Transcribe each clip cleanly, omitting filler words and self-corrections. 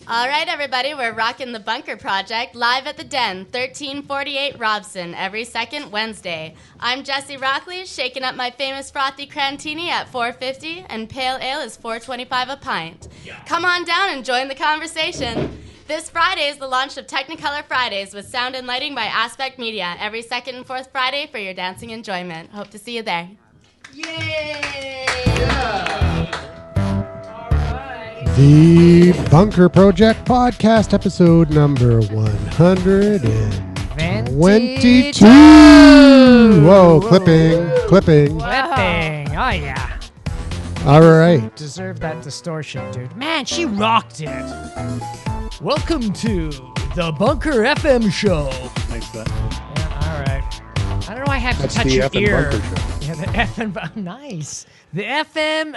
All right, everybody, we're rocking the Bunker Project live at the Den, 1348 Robson, every second Wednesday. I'm Jessie Rockley, shaking up my famous frothy crantini at $4.50, and pale ale is $4.25 a pint. Come on down and join the conversation. This Friday is the launch of Technicolor Fridays with sound and lighting by Aspect Media, every second and fourth Friday for your dancing enjoyment. Hope to see you there. Yay! The Bunker Project Podcast, episode number 122. Whoa, clipping. Clipping. Oh, yeah. All right. Deserve that distortion, dude. Man, she rocked it. Welcome to the Bunker FM show. Thanks for that. Yeah, all right. I don't know why I have to touch your ear. Yeah, the FM. Nice. The FM.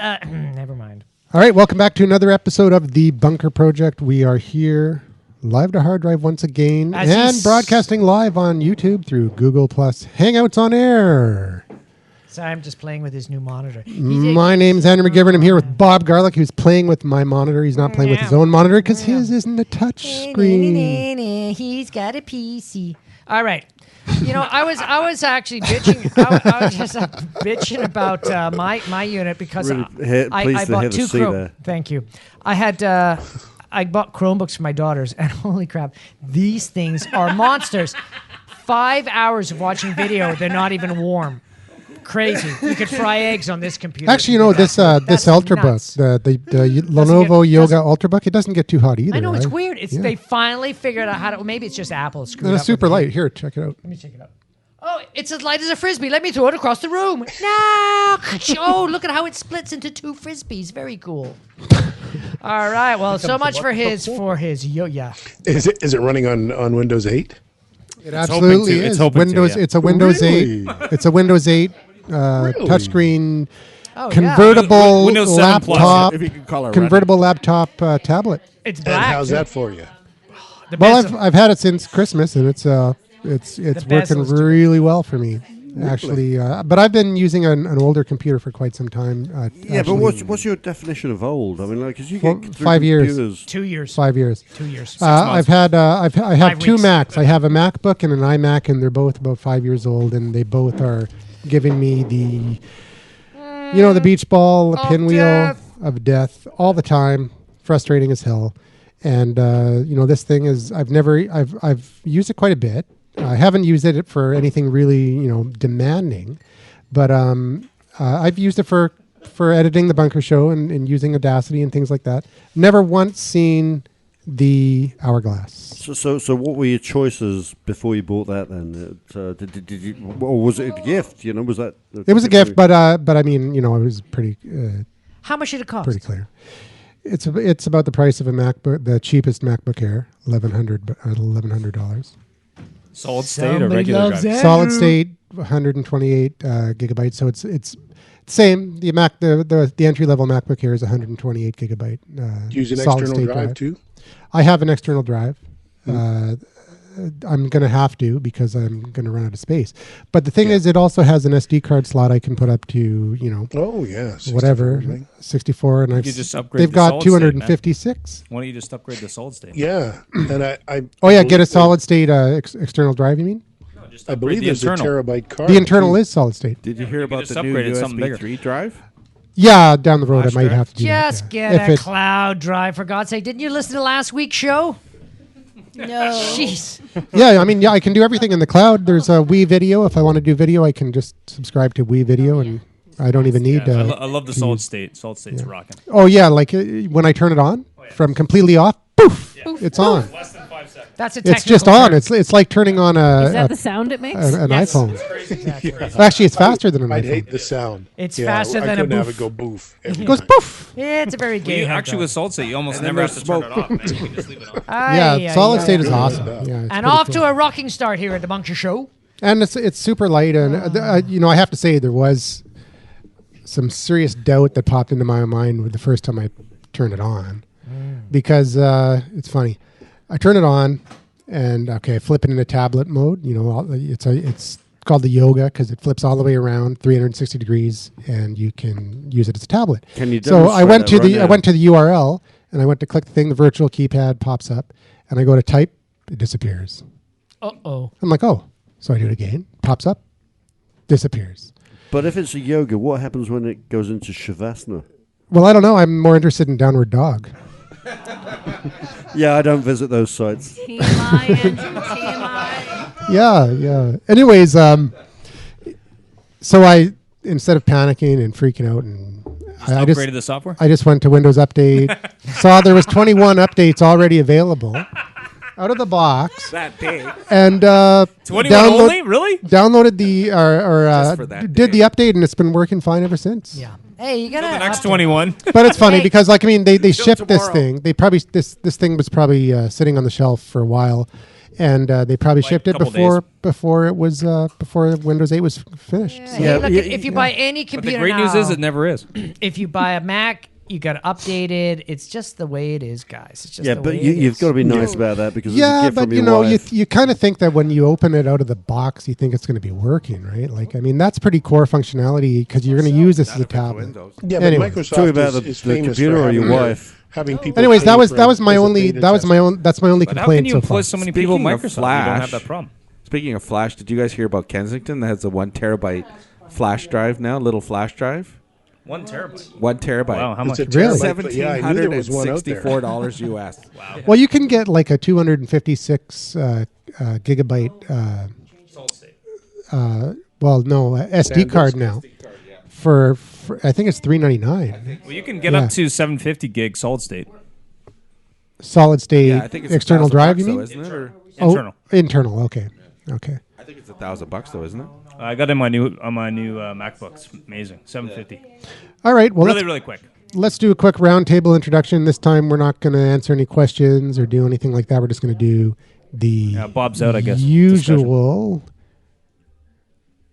Never mind. All right, welcome back to another episode of The Bunker Project. We are here live to hard drive once again and broadcasting live on YouTube through Google Plus Hangouts on Air. So I'm just playing with his new monitor. My name is Andrew McGivern. I'm here with Bob Garlick, who's playing with my monitor. He's not playing with his own monitor because his isn't a touch screen. He's got a PC. All right. You know, I was actually bitching. I was just bitching about my unit because I bought two Chrome. Thank you. I bought Chromebooks for my daughters, and holy crap, these things are monsters. 5 hours of watching video, they're not even warm. Crazy. You could fry eggs on this computer. Actually, you know, this Ultrabook, the Lenovo Yoga Ultrabook, it doesn't get too hot either. I know, it's weird. They finally figured out how to, maybe it's just Apple screwed up. It's super light. Here, check it out. Let me check it out. Oh, it's as light as a Frisbee. Let me throw it across the room. No! Oh, look at how it splits into two Frisbees. Very cool. All right. Well, so much for his yo-ya. Is it running on Windows 8? It absolutely is. It's a Windows 8. It's a Windows 8 touchscreen convertible laptop. If you can call it convertible laptop tablet. It's black. And how's that for you? Well, I've had it since Christmas, and it's working really well for me. Actually, but I've been using an older computer for quite some time. But what's your definition of old? I mean, like, because you get 5 years, 2 years, 5 years, 2 years. I have two Macs. I have a MacBook and an iMac, and they're both about 5 years old, and they both are giving me the beach ball, the pinwheel of death all the time. Frustrating as hell. And this thing is I've used it quite a bit. I haven't used it for anything really, demanding, but I've used it for editing the Bunker Show and using Audacity and things like that. Never once seen the Hourglass. So what were your choices before you bought that then? Did you, or was it a gift? Was that? It was a gift, but I mean, it was pretty. How much did it cost? Pretty clear. It's about the price of a MacBook, the cheapest MacBook Air, $1,100. Solid state or regular drive? Solid state, 128 gigabytes. So it's same. The entry level MacBook Air is 128 gigabyte. Use an solid external state drive too? I have an external drive. I'm going to have to because I'm going to run out of space. But the thing is, it also has an SD card slot I can put up to, 64. And they've got 256. State, why don't you just upgrade the solid state? Yeah. And get a solid state external drive, you mean? No, just I believe there's a terabyte card. The internal is solid state. Did you hear about the new USB 3 drive? Yeah, down the road I might have to do that. Just get a cloud drive, for God's sake. Didn't you listen to last week's show? No. Jeez. Yeah, I mean, I can do everything in the cloud. There's a Wii Video. If I want to do video, I can just subscribe to Wii Video, and I don't even need. I love the solid state. Solid state's rocking. Oh yeah, like when I turn it on from completely off, poof, it's on. Less than 5 seconds. That's a technical It's just on. It's like turning on Is that the sound it makes? an iPhone. Exactly. Actually, it's faster than an I'd iPhone. hate the sound. It's faster than a I couldn't have boof. it go boof. It goes poof. Yeah, it's a very gay. Actually, with solid state, you almost never have to turn it off, man. You can just leave it on. Yeah, solid state is awesome. Yeah, and off to a rocking start here at the Bunker Show. And it's super light, and I have to say there was some serious doubt that popped into my mind with the first time I turned it on, because it's funny. I turn it on, and I flip it into tablet mode. It's called the Yoga because it flips all the way around 360 degrees, and you can use it as a tablet. Can you? So I went to the URL, and I went to click the thing, the virtual keypad pops up, and I go to type, it disappears. Uh-oh. I'm like, oh. So I do it again, pops up, disappears. But if it's a yoga, what happens when it goes into Shavasana? Well, I don't know. I'm more interested in downward dog. Yeah, I don't visit those sites. TMI, Andrew, TMI. Yeah. Anyways, so I, instead of panicking and freaking out, and I just upgraded the software. I just went to Windows Update, saw there was 21 updates already available out of the box. That day. And 21 only? Really? Downloaded the did the update, and it's been working fine ever since. Yeah. Hey, you gotta the next 21. But it's funny because, like, I mean, they shipped this thing. They probably this thing was probably sitting on the shelf for a while, and they probably shipped it before it was before Windows 8 was finished. Yeah. Look, if you buy any computer, but the great news is it never is. If you buy a Mac, you got to update it. It's just the way it is, guys. It's just yeah, but you've got to be nice about that because it's a gift but from your wife. you kind of think that when you open it out of the box, you think it's going to be working, right? Like, I mean, that's pretty core functionality because you're going to use this as a tablet. Yeah, but anyway, Microsoft talk about is the computer or your wife. Having people. Anyways, that was my only complaint How can you so far. employ so many people at Microsoft? You don't have that problem. Speaking of Flash, did you guys hear about Kensington that has a 1 terabyte flash drive now? Little flash drive. 1 terabyte. 1 terabyte. Wow, how much? Really? $1,764 US. Wow. Well, you can get like a 256 gigabyte. Solid state. SD card now. For I think it's $399. Well, you can get up to 750 gig solid state. Solid state Yeah, I think it's external drive. You mean? isn't it? Or Internal. Internal. Okay. I think it's $1,000 though, isn't it? I got it on my new MacBook. It's amazing. 750. All right. Well, really quick. Let's do a quick roundtable introduction. This time, we're not going to answer any questions or do anything like that. We're just going to do the Bob's out, I guess. Usual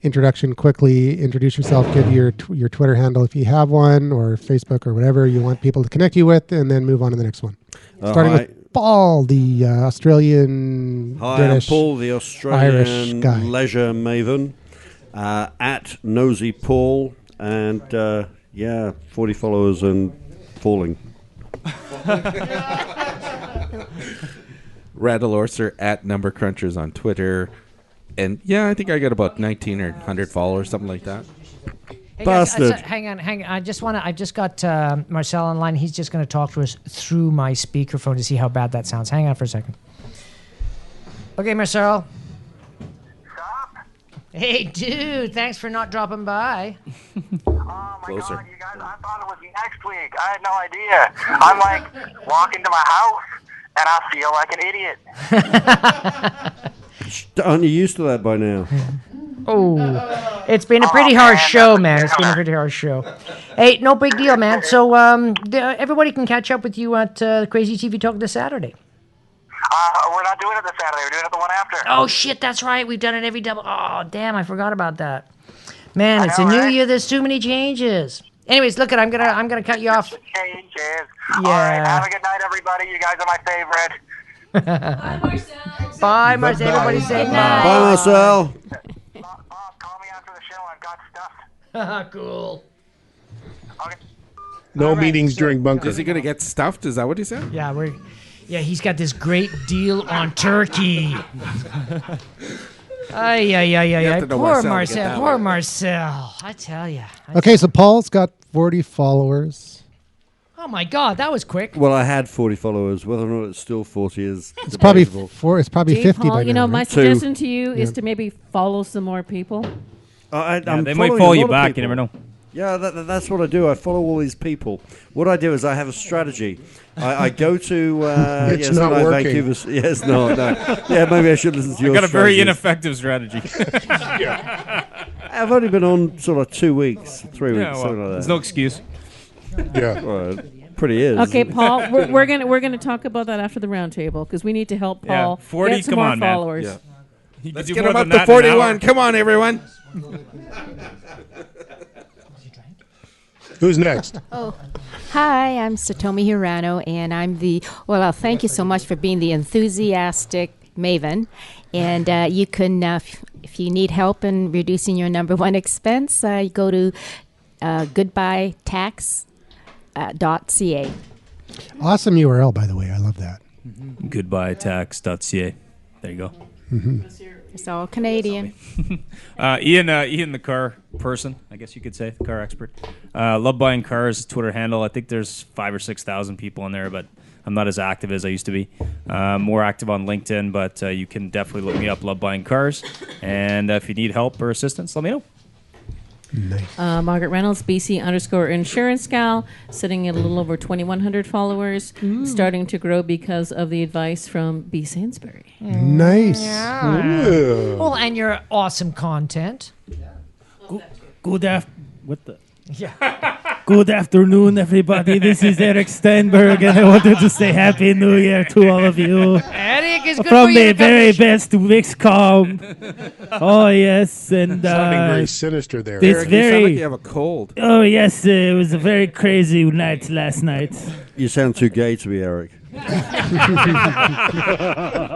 introduction. Quickly introduce yourself. Give your Twitter handle if you have one, or Facebook or whatever you want people to connect you with, and then move on to the next one. Starting with Paul, the Australian. Hi, British, I'm Paul, the Australian leisure maven. At Nosy Paul, and 40 followers and falling. Randall Orser at Number Crunchers on Twitter, and I think I got about 19 or 100 followers, something like that. Hey guys, hang on. I just got Marcel online. He's just going to talk to us through my speakerphone to see how bad that sounds. Hang on for a second. Okay, Marcel. Hey, dude, thanks for not dropping by. Oh, my Closer. God, you guys, I thought it was next week. I had no idea. I'm like walking to my house, and I feel like an idiot. Aren't you used to that by now? Oh, it's been a pretty harsh show, man. It's been a pretty harsh show. Hey, no big deal, man. So everybody can catch up with you at Crazy TV Talk this Saturday. We're not doing it this Saturday. We're doing it the one after. Oh, shit, that's right. We've done it every double. Oh, damn, I forgot about that. Man, it's a new year. There's too many changes. Anyways, look, I'm gonna cut you off. Changes. Yeah. All right, have a good night, everybody. You guys are my favorite. Bye, Marcel. Bye, Marcel. Everybody say bye. Bye, Marcel. Bob, call me after the show. I've got stuff. Cool. Okay. No meetings during bunker. Is he going to get stuffed? Is that what he said? Yeah, he's got this great deal on turkey. Ay. Poor Marcel. I tell you. Okay, so Paul's got 40 followers. Oh my God, that was quick. Well, I had 40 followers. Whether or not it's still 40 is it's probably It's probably 50 Paul, by now. my suggestion to you is to maybe follow some more people. They might follow you back. You never know. Yeah, that's what I do. I follow all these people. What I do is I have a strategy. I go to it's not working. Vancouver. Yes, no. Yeah, maybe I should listen to your. I got a very ineffective strategy. I've only been on sort of 2 weeks, 3 weeks, something like that. There's no excuse. Yeah, well, pretty is. Okay, Paul, we're gonna talk about that after the roundtable because we need to help Paul 40. get some Come more on, followers. man. Yeah. Let's get him up to 41. Come on, everyone. Who's next? Oh, hi, I'm Satomi Hirano, and I'm thank you so much for being the enthusiastic maven. And you can, if you need help in reducing your number one expense, you go to goodbyetax.ca. Awesome URL, by the way. I love that. Goodbyetax.ca. There you go. It's all Canadian. Ian, the car person, I guess you could say, the car expert. Love Buying Cars Twitter handle. I think there's 5,000 or 6,000 people in there, but I'm not as active as I used to be. More active on LinkedIn, but you can definitely look me up, Love Buying Cars. And if you need help or assistance, let me know. Nice. Margaret Reynolds, BC_insurance gal, sitting at a little over 2,100 followers, starting to grow because of the advice from B. Sainsbury. Nice. Yeah. Well, and your awesome content. Good afternoon, everybody. This is Eric Steinberg, and I wanted to say Happy New Year to all of you. Eric is good from the very best Mixcom. Oh yes, and sounding very sinister there. Eric, you sound like you have a cold. Oh yes, it was a very crazy night last night. You sound too gay to be Eric.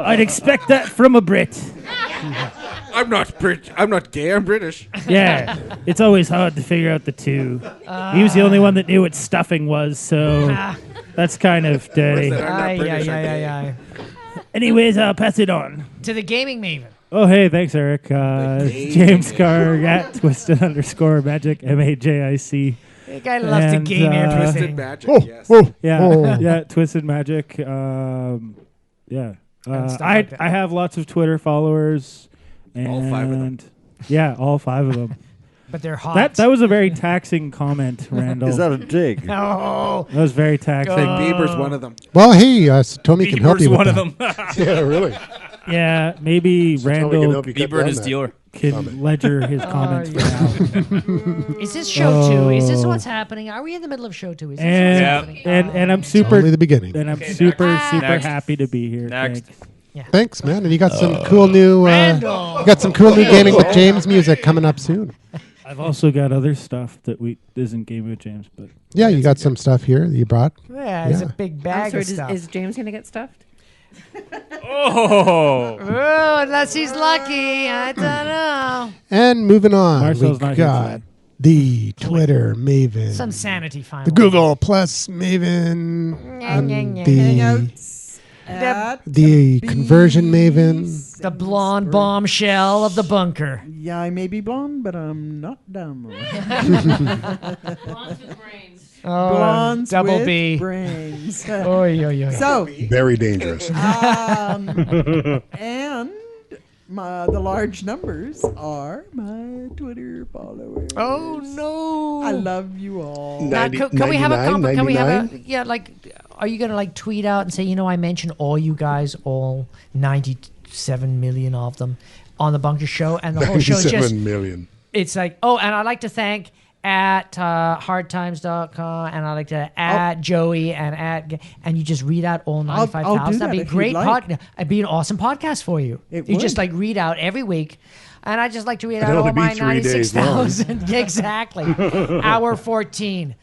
I'd expect that from a Brit. I'm not gay. I'm British. Yeah, it's always hard to figure out the two. He was the only one that knew what stuffing was, so that's kind of dirty. Anyways, I'll pass it on to the gaming maven. Oh, hey, thanks, Eric. James Carr at Twisted_Magic, MAJIC. That guy loves to game everything. Twisted Magic, yes. Yeah, Twisted Magic. I have lots of Twitter followers. And all 5 of them. Yeah, all 5 of them. But they're hot. That was a very taxing comment, Randall. Is that a dig? No. That was very taxing. Bieber's one of them. Well, hey, Tommy can help you with one that. of them. Yeah, really. Yeah, maybe Randall Bieber and his dealer can ledger his comments for now. Is this show 2? Is this what's happening? Are we in the middle of show 2? Is this what's happening? And I'm super. Only the beginning. And I'm super happy to be here. Next. Thanks. Yeah. Thanks, man. And you got some cool new Gaming with James music coming up soon. I've also got other stuff that isn't Gaming with James, but yeah, you got some stuff here that you brought. Yeah, it's a big bag of stuff. Is James going to get stuffed? Oh, unless he's lucky. I don't know. And moving on, Marcel's we got the Twitter maven, some sanity finally, the Google Plus maven, and the conversion maven, the blonde bombshell of the bunker. Yeah, I may be blonde, but I'm not dumb. Blondes with brains. Oh, blondes double with B brains. So very dangerous. And the large numbers are my Twitter followers. Oh no! I love you all. Can we have a compliment? Can we have are you gonna tweet out and say, I mentioned all you guys, all 97 million of them on the Bunker Show, and the whole show is just 97 million. It's like, and I'd like to thank at hardtimes.com, and I'd like to at Joey and you just read out all 95,000. That'd be a great it'd be an awesome podcast for you. You just read out every week. And I just like to read out all my 96,000. Exactly. Hour 14.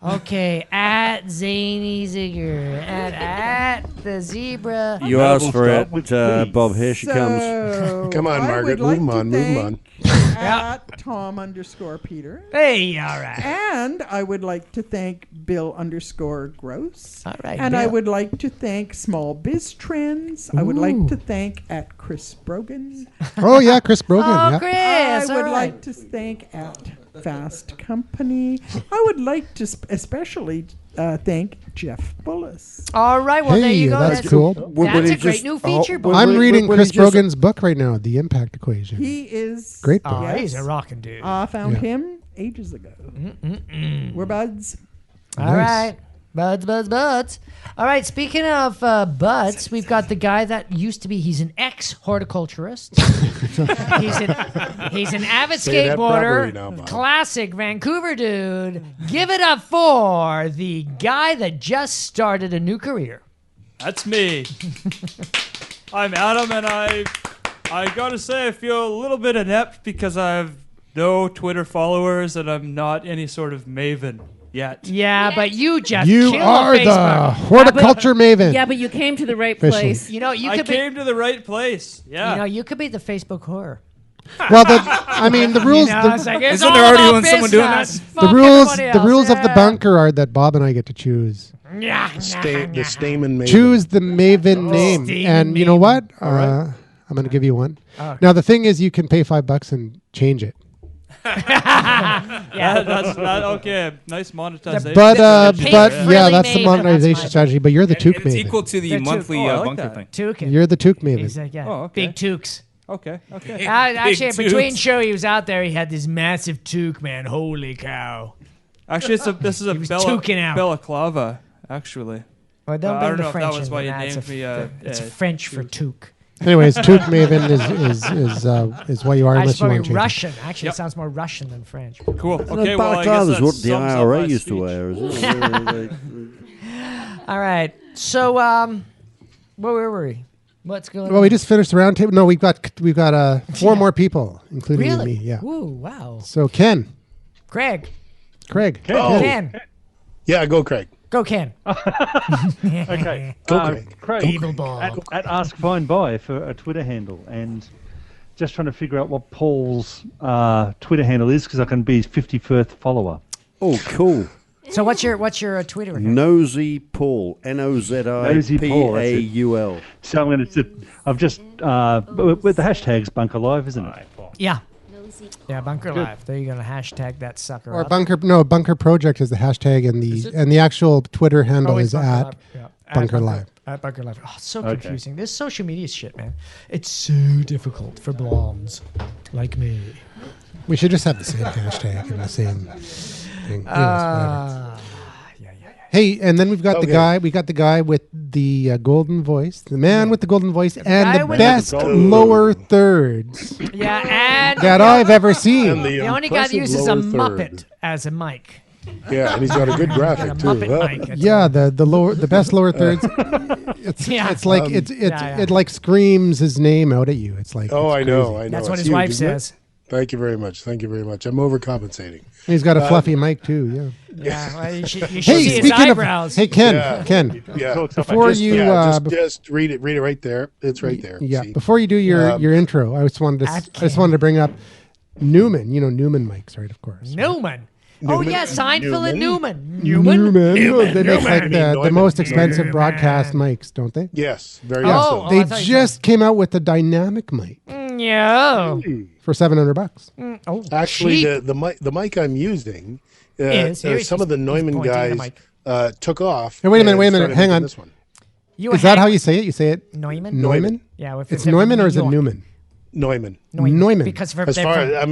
Okay, at Zany Zigger and at the Zebra. You asked for it, Bob. Here she comes. Come on, Margaret. Move on. At Tom_Peter. Hey, all right. And I would like to thank Bill_Gross. All right. And Bill. I would like to thank Small Biz Trends. I would like to thank at Chris Brogan. Oh yeah, Chris Brogan. Oh, Chris. I would like to thank at Fast Company. I would like to especially thank Jeff Bullis. All right, well, there you go. That's cool. That's a great new feature. I'm reading Chris Brogan's book right now, The Impact Equation. He is great book. Yes. He's a rockin' dude. I found him ages ago. We're buds. All right. Buds. All right, speaking of buds, we've got the guy that used to be, he's an ex-horticulturist. he's an avid skateboarder, classic Vancouver dude. Give it up for the guy that just started a new career. That's me. I'm Adam, and I gotta say I feel a little bit inept because I have no Twitter followers and I'm not any sort of maven. Yet. Yeah, but you just are the horticulture maven. Yeah, but you came to the right place. I came to the right place. Yeah. You could be the Facebook whore. Well, the rules. Isn't there already someone doing that? The rules of the bunker are that Bob and I get to choose. The Stamen Maven. Choose the Maven name, and you know what? I'm going to give you one. Oh. Now the thing is, you can pay $5 and change it. That's okay. Nice monetization. But that's the monetization strategy. But you're the Took Maven. It's equal to the monthly bunker thing. Toucan. You're the Took Maven. He's like, big Tooks. Okay. Actually, between show he was out there, he had this massive toque, man. Holy cow! Actually, this is a balaclava. Actually, well, don't I don't the know French if that was why you named me. It's French for toque. Anyways, Took Maven is what you are unless you want to change Russian. Actually, it sounds more Russian than French. Cool. Okay, well, I guess that's what the IRA used to wear. All right. So, where were we? What's going on? Well, we just finished the round table. No, we've got 4 more people, including me. Yeah. Ooh, wow. So Ken. Craig. Ken. Yeah, go Craig. Go Ken. Okay. Go Craig. Evil Bob. At Ask Fine Boy for a Twitter handle, and just trying to figure out what Paul's Twitter handle is because I can be his 51st follower. Oh, cool. So what's your Twitter handle? Nosy Paul. NOZIPAUL. So I'm going to. I've just with the hashtags Bunker Live, isn't it? Yeah. Yeah, Bunker Live. There you go. Hashtag that sucker. Or up. Bunker Project is the hashtag, and the actual Twitter handle is at Bunker Live. At Bunker Live. Oh, it's so confusing. This social media shit, man. It's so difficult for blondes like me. We should just have the same hashtag and the same thing. Hey, and then we've got the guy. We got the guy with the golden voice, the man with the golden voice, and the best lower thirds. Yeah, and that I've ever seen. The only guy that uses a Muppet as a mic. Yeah, and he's got a good graphic too. Yeah, the best lower thirds. It's like it like screams his name out at you. It's like I know. That's what his wife says. Thank you very much. I'm overcompensating. He's got a fluffy mic too. Yeah. Yeah. Well, you should see his eyebrows. Ken. Yeah. Before just read it right there. It's right there. Yeah. See? Before you do your intro, I just wanted to bring up Newman. You know Newman mics, right? Of course. Newman. Oh yeah, Seinfeld and Newman. They make like the most expensive broadcast mics, don't they? Yes, very much. They just came out with the dynamic mic. Yeah. For $700. Oh, actually, the mic I'm using, some of the Neumann guys took off. Hey, wait a minute. Hang on. This one. Is that how you say it? You say it Neumann? Yeah. It's Neumann or is it Newman? Neumann. Because they're from Jersey. I've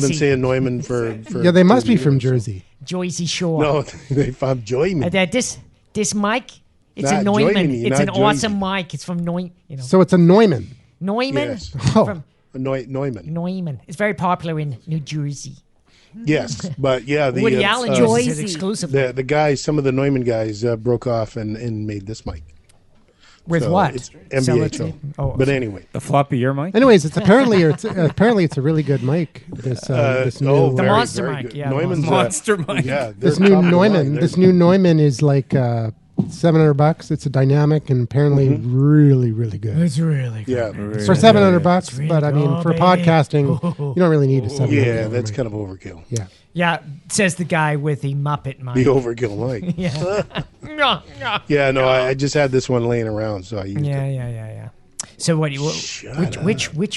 been saying Neumann for yeah, they must be from Jersey. Jersey Shore. No, they from Joyman. This mic, it's a Neumann. It's an awesome mic. It's from Neumann. So it's a Neumann. Neumann? Yes. From Neumann. Neumann. It's very popular in New Jersey. Yes, but yeah, the Woody Allen uses it exclusively. The guys, some of the Neumann guys, broke off and made this mic. With what? It's MBHO. But anyway, the floppy ear mic. Anyways, it's apparently it's a really good mic. This new the monster mic. Yeah, Neumann's monster mic. Yeah, this new Neumann is like $700. It's a dynamic and apparently really, really good. It's really good. Yeah, for $700. Really, but I mean, for podcasting, you don't really need a $700. Yeah, that's kind of overkill. Yeah. Yeah, says the guy with the Muppet mic. The overkill mic. Yeah. Yeah, no, I just had this one laying around, so I used it. Yeah. So which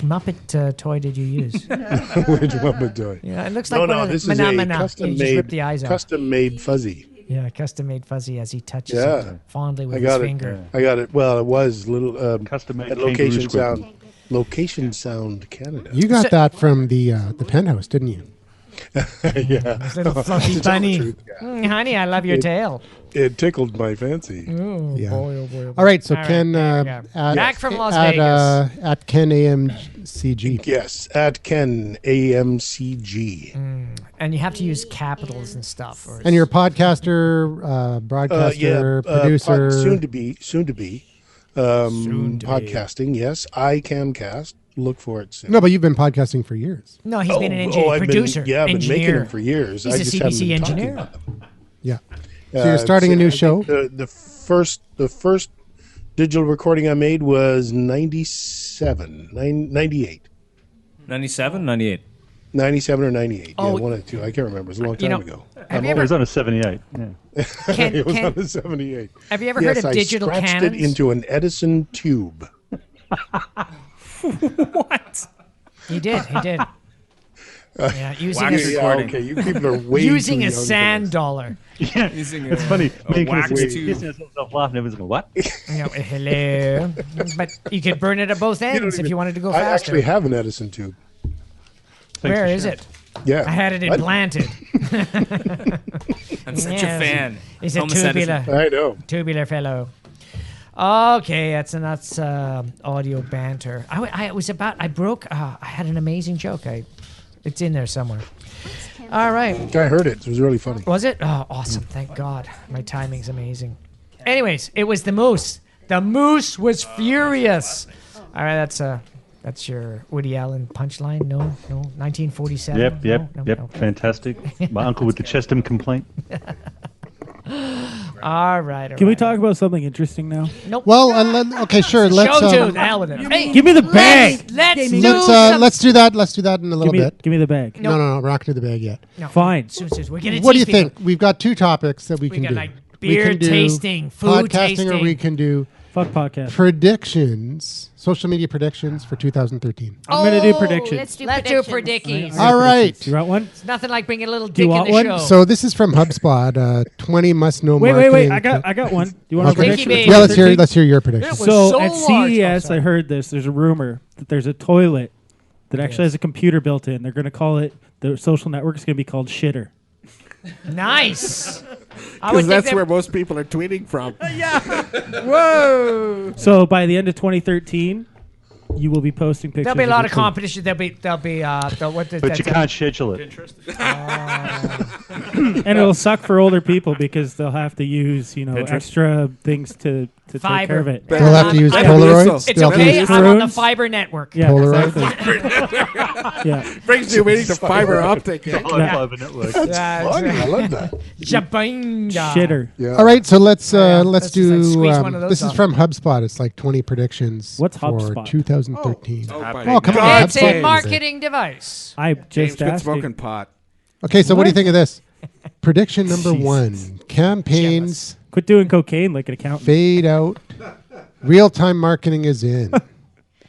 Muppet toy did you use? Which Muppet toy? Yeah, it looks like this is a custom-made fuzzy. Yeah, custom-made fuzzy as he touches it fondly with his finger. I got it. Well, it was little custom-made at Location Sound Canada. You got that from the Penthouse, didn't you? Yeah. Little fluffy bunny. Honey, I love your tail. It tickled my fancy. Ooh, yeah. Boy. All right, so Ken, back from Las Vegas. At Ken AMCG. Yes, at Ken AMCG. And you have to use capitals and stuff. And you're a podcaster, broadcaster, producer. Soon to be. Podcasting, yes. iCamcast. Look for it soon. No, but you've been podcasting for years. No, he's been an engineer, producer. I've been making them for years. He's a CBC engineer. Yeah. So you're starting a new show? The first digital recording I made was 98. 97, 98. 97 or 98. Yeah, one of the two. I can't remember. It was a long time ago. It was on a 78. Yeah. It was on a 78. Have you ever heard of digital cannons? I scratched it into an Edison tube. What? He did. Yeah, using okay, you people are way using too a young sand dollar. Yeah, it's funny. A wax tube. Himself laughing. Everyone's going, what? Hello. But you could burn it at both ends if you wanted to go faster. I actually have an Edison tube. Where is it? Yeah. I had it implanted. I'm such a fan. He's a tubular. I know. Tubular fellow. Okay, that's audio banter. I had an amazing joke. It's in there somewhere. All right. I heard it. It was really funny. Was it? Oh, awesome. Thank God. My timing's amazing. Anyways, it was the moose. The moose was furious. All right, that's your Woody Allen punchline. No, 1947. Yep. Fantastic. My uncle with the Chestham complaint. All right. Can we talk about something interesting now? Nope. Well, okay, sure. Let's Hey, give me the bag. Let's do that. Let's do that in a little bit. Give me the bag. No, we're not going to do the bag yet. No. Fine. What do you think? We've got two topics that we can do. Like beer tasting, food tasting, or we can do podcast predictions, social media predictions for 2013. I'm going to do predictions. Let's do predictions. All right. You want one? It's nothing like bringing a little dick in the one? show. So this is from HubSpot. 20 must-know marketing. Wait. I got one. Do you want a prediction? Yeah, let's hear your prediction. So at CES, I heard this. There's a rumor that there's a toilet that actually has a computer built in. They're going to call it, the social network is going to be called Shitter. Nice. Because that's where most people are tweeting from. Yeah. Whoa. So by the end of 2013, you will be posting pictures. There'll be a lot of competition. But you can't schedule it. And it'll suck for older people because they'll have to use, extra things to take care of it. They'll have to use Polaroids. It's okay. I'm on the fiber network. Yeah, Polaroid. Yeah. Brings you waiting to fiber optic. Fiber network. That's funny. I love that. Shitter. Yeah. All right, so let's do. This is from HubSpot. It's like 20 predictions. What's for HubSpot? 2013. Oh, come on! It's a marketing device. I James just been asked smoking pot. Okay, so what do you think of this? Prediction number 1: campaigns quit doing cocaine like an accountant. Fade out. Real-time marketing is in.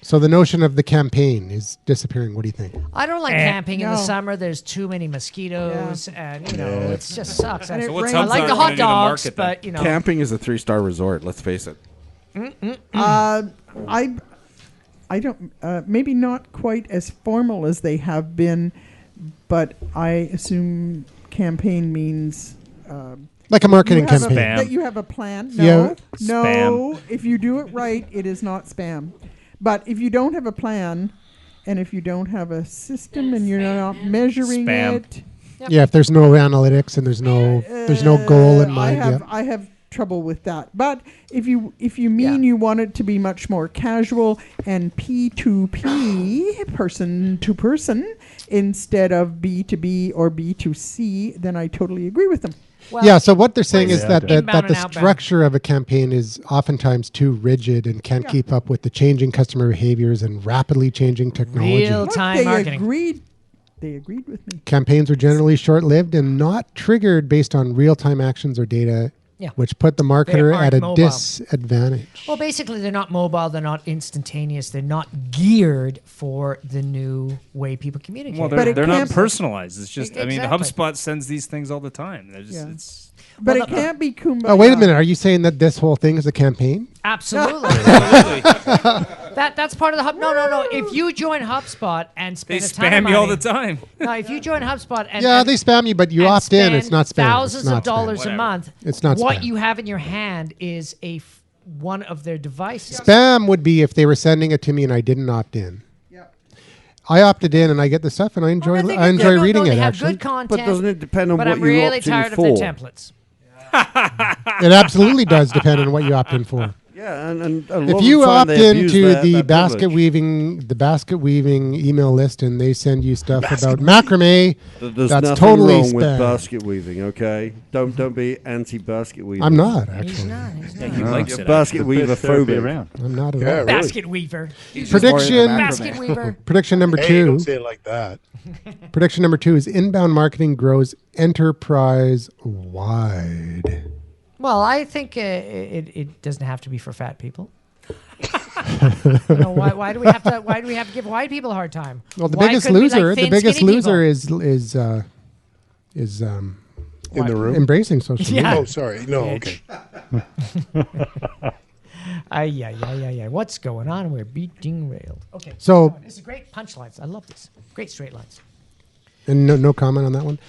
So the notion of the campaign is disappearing. What do you think? I don't like camping in the summer. There's too many mosquitoes, and it just sucks. And I like the hot dogs, but camping is a 3-star resort. Let's face it. I don't. Maybe not quite as formal as they have been, but I assume campaign means. Like a marketing campaign. That you have a plan. No. Yeah. No. Spam. If you do it right, it is not spam. But if you don't have a plan, and if you don't have a system, and you're not measuring it. Yep. Yeah, if there's no analytics and there's no goal in mind. I have trouble with that. But if you mean you want it to be much more casual and P2P, person to person, instead of B2B or B2C, then I totally agree with them. Well, so what they're saying is that the structure of a campaign is oftentimes too rigid and can't keep up with the changing customer behaviors and rapidly changing technology. Real-time marketing. They agreed with me. Campaigns are generally short-lived and not triggered based on real-time actions or data, which put the marketer at a disadvantage. Well, basically, they're not mobile. They're not instantaneous. They're not geared for the new way people communicate. Well, they're not personalized. It's just, HubSpot sends these things all the time. They're just, But it can't be kumbaya. Oh, wait a minute. Are you saying that this whole thing is a campaign? Absolutely. That's part of the Hub. No. If you join HubSpot and spend they a ton of spam money, you all the time. No, if you join HubSpot and they spam you, but you opt in. It's not spam. Thousands of dollars a month. It's not what spam. you have in your hand is one of their devices. Spam would be if they were sending it to me and I didn't opt in. I opted in and I get the stuff and I enjoy reading it. They have actually, good content, but doesn't it depend on what I'm you really opt in tired for? of their templates. It absolutely does depend on what you opt in for. Yeah, and if you opt into the basket weaving email list, and they send you stuff about macrame, that's totally wrong spam. with basket weaving. Okay, don't be anti-basket weaving. I'm not actually. He's not. Yeah, he likes it. Basket weaver phobia. I'm not at all. Basket weaver. Prediction number 2. Hey, don't say it like that. Prediction number 2 is inbound marketing grows enterprise wide. Well, I think it doesn't have to be for fat people. Why do we have to give white people a hard time? Well, the Why biggest couldn't we loser, like the thin, biggest skinny loser people? is In the room? embracing social media. Oh, sorry. No, okay. Yeah. What's going on? We're being railed. Okay. So this is great punchlines. I love this. Great straight lines. And no comment on that one.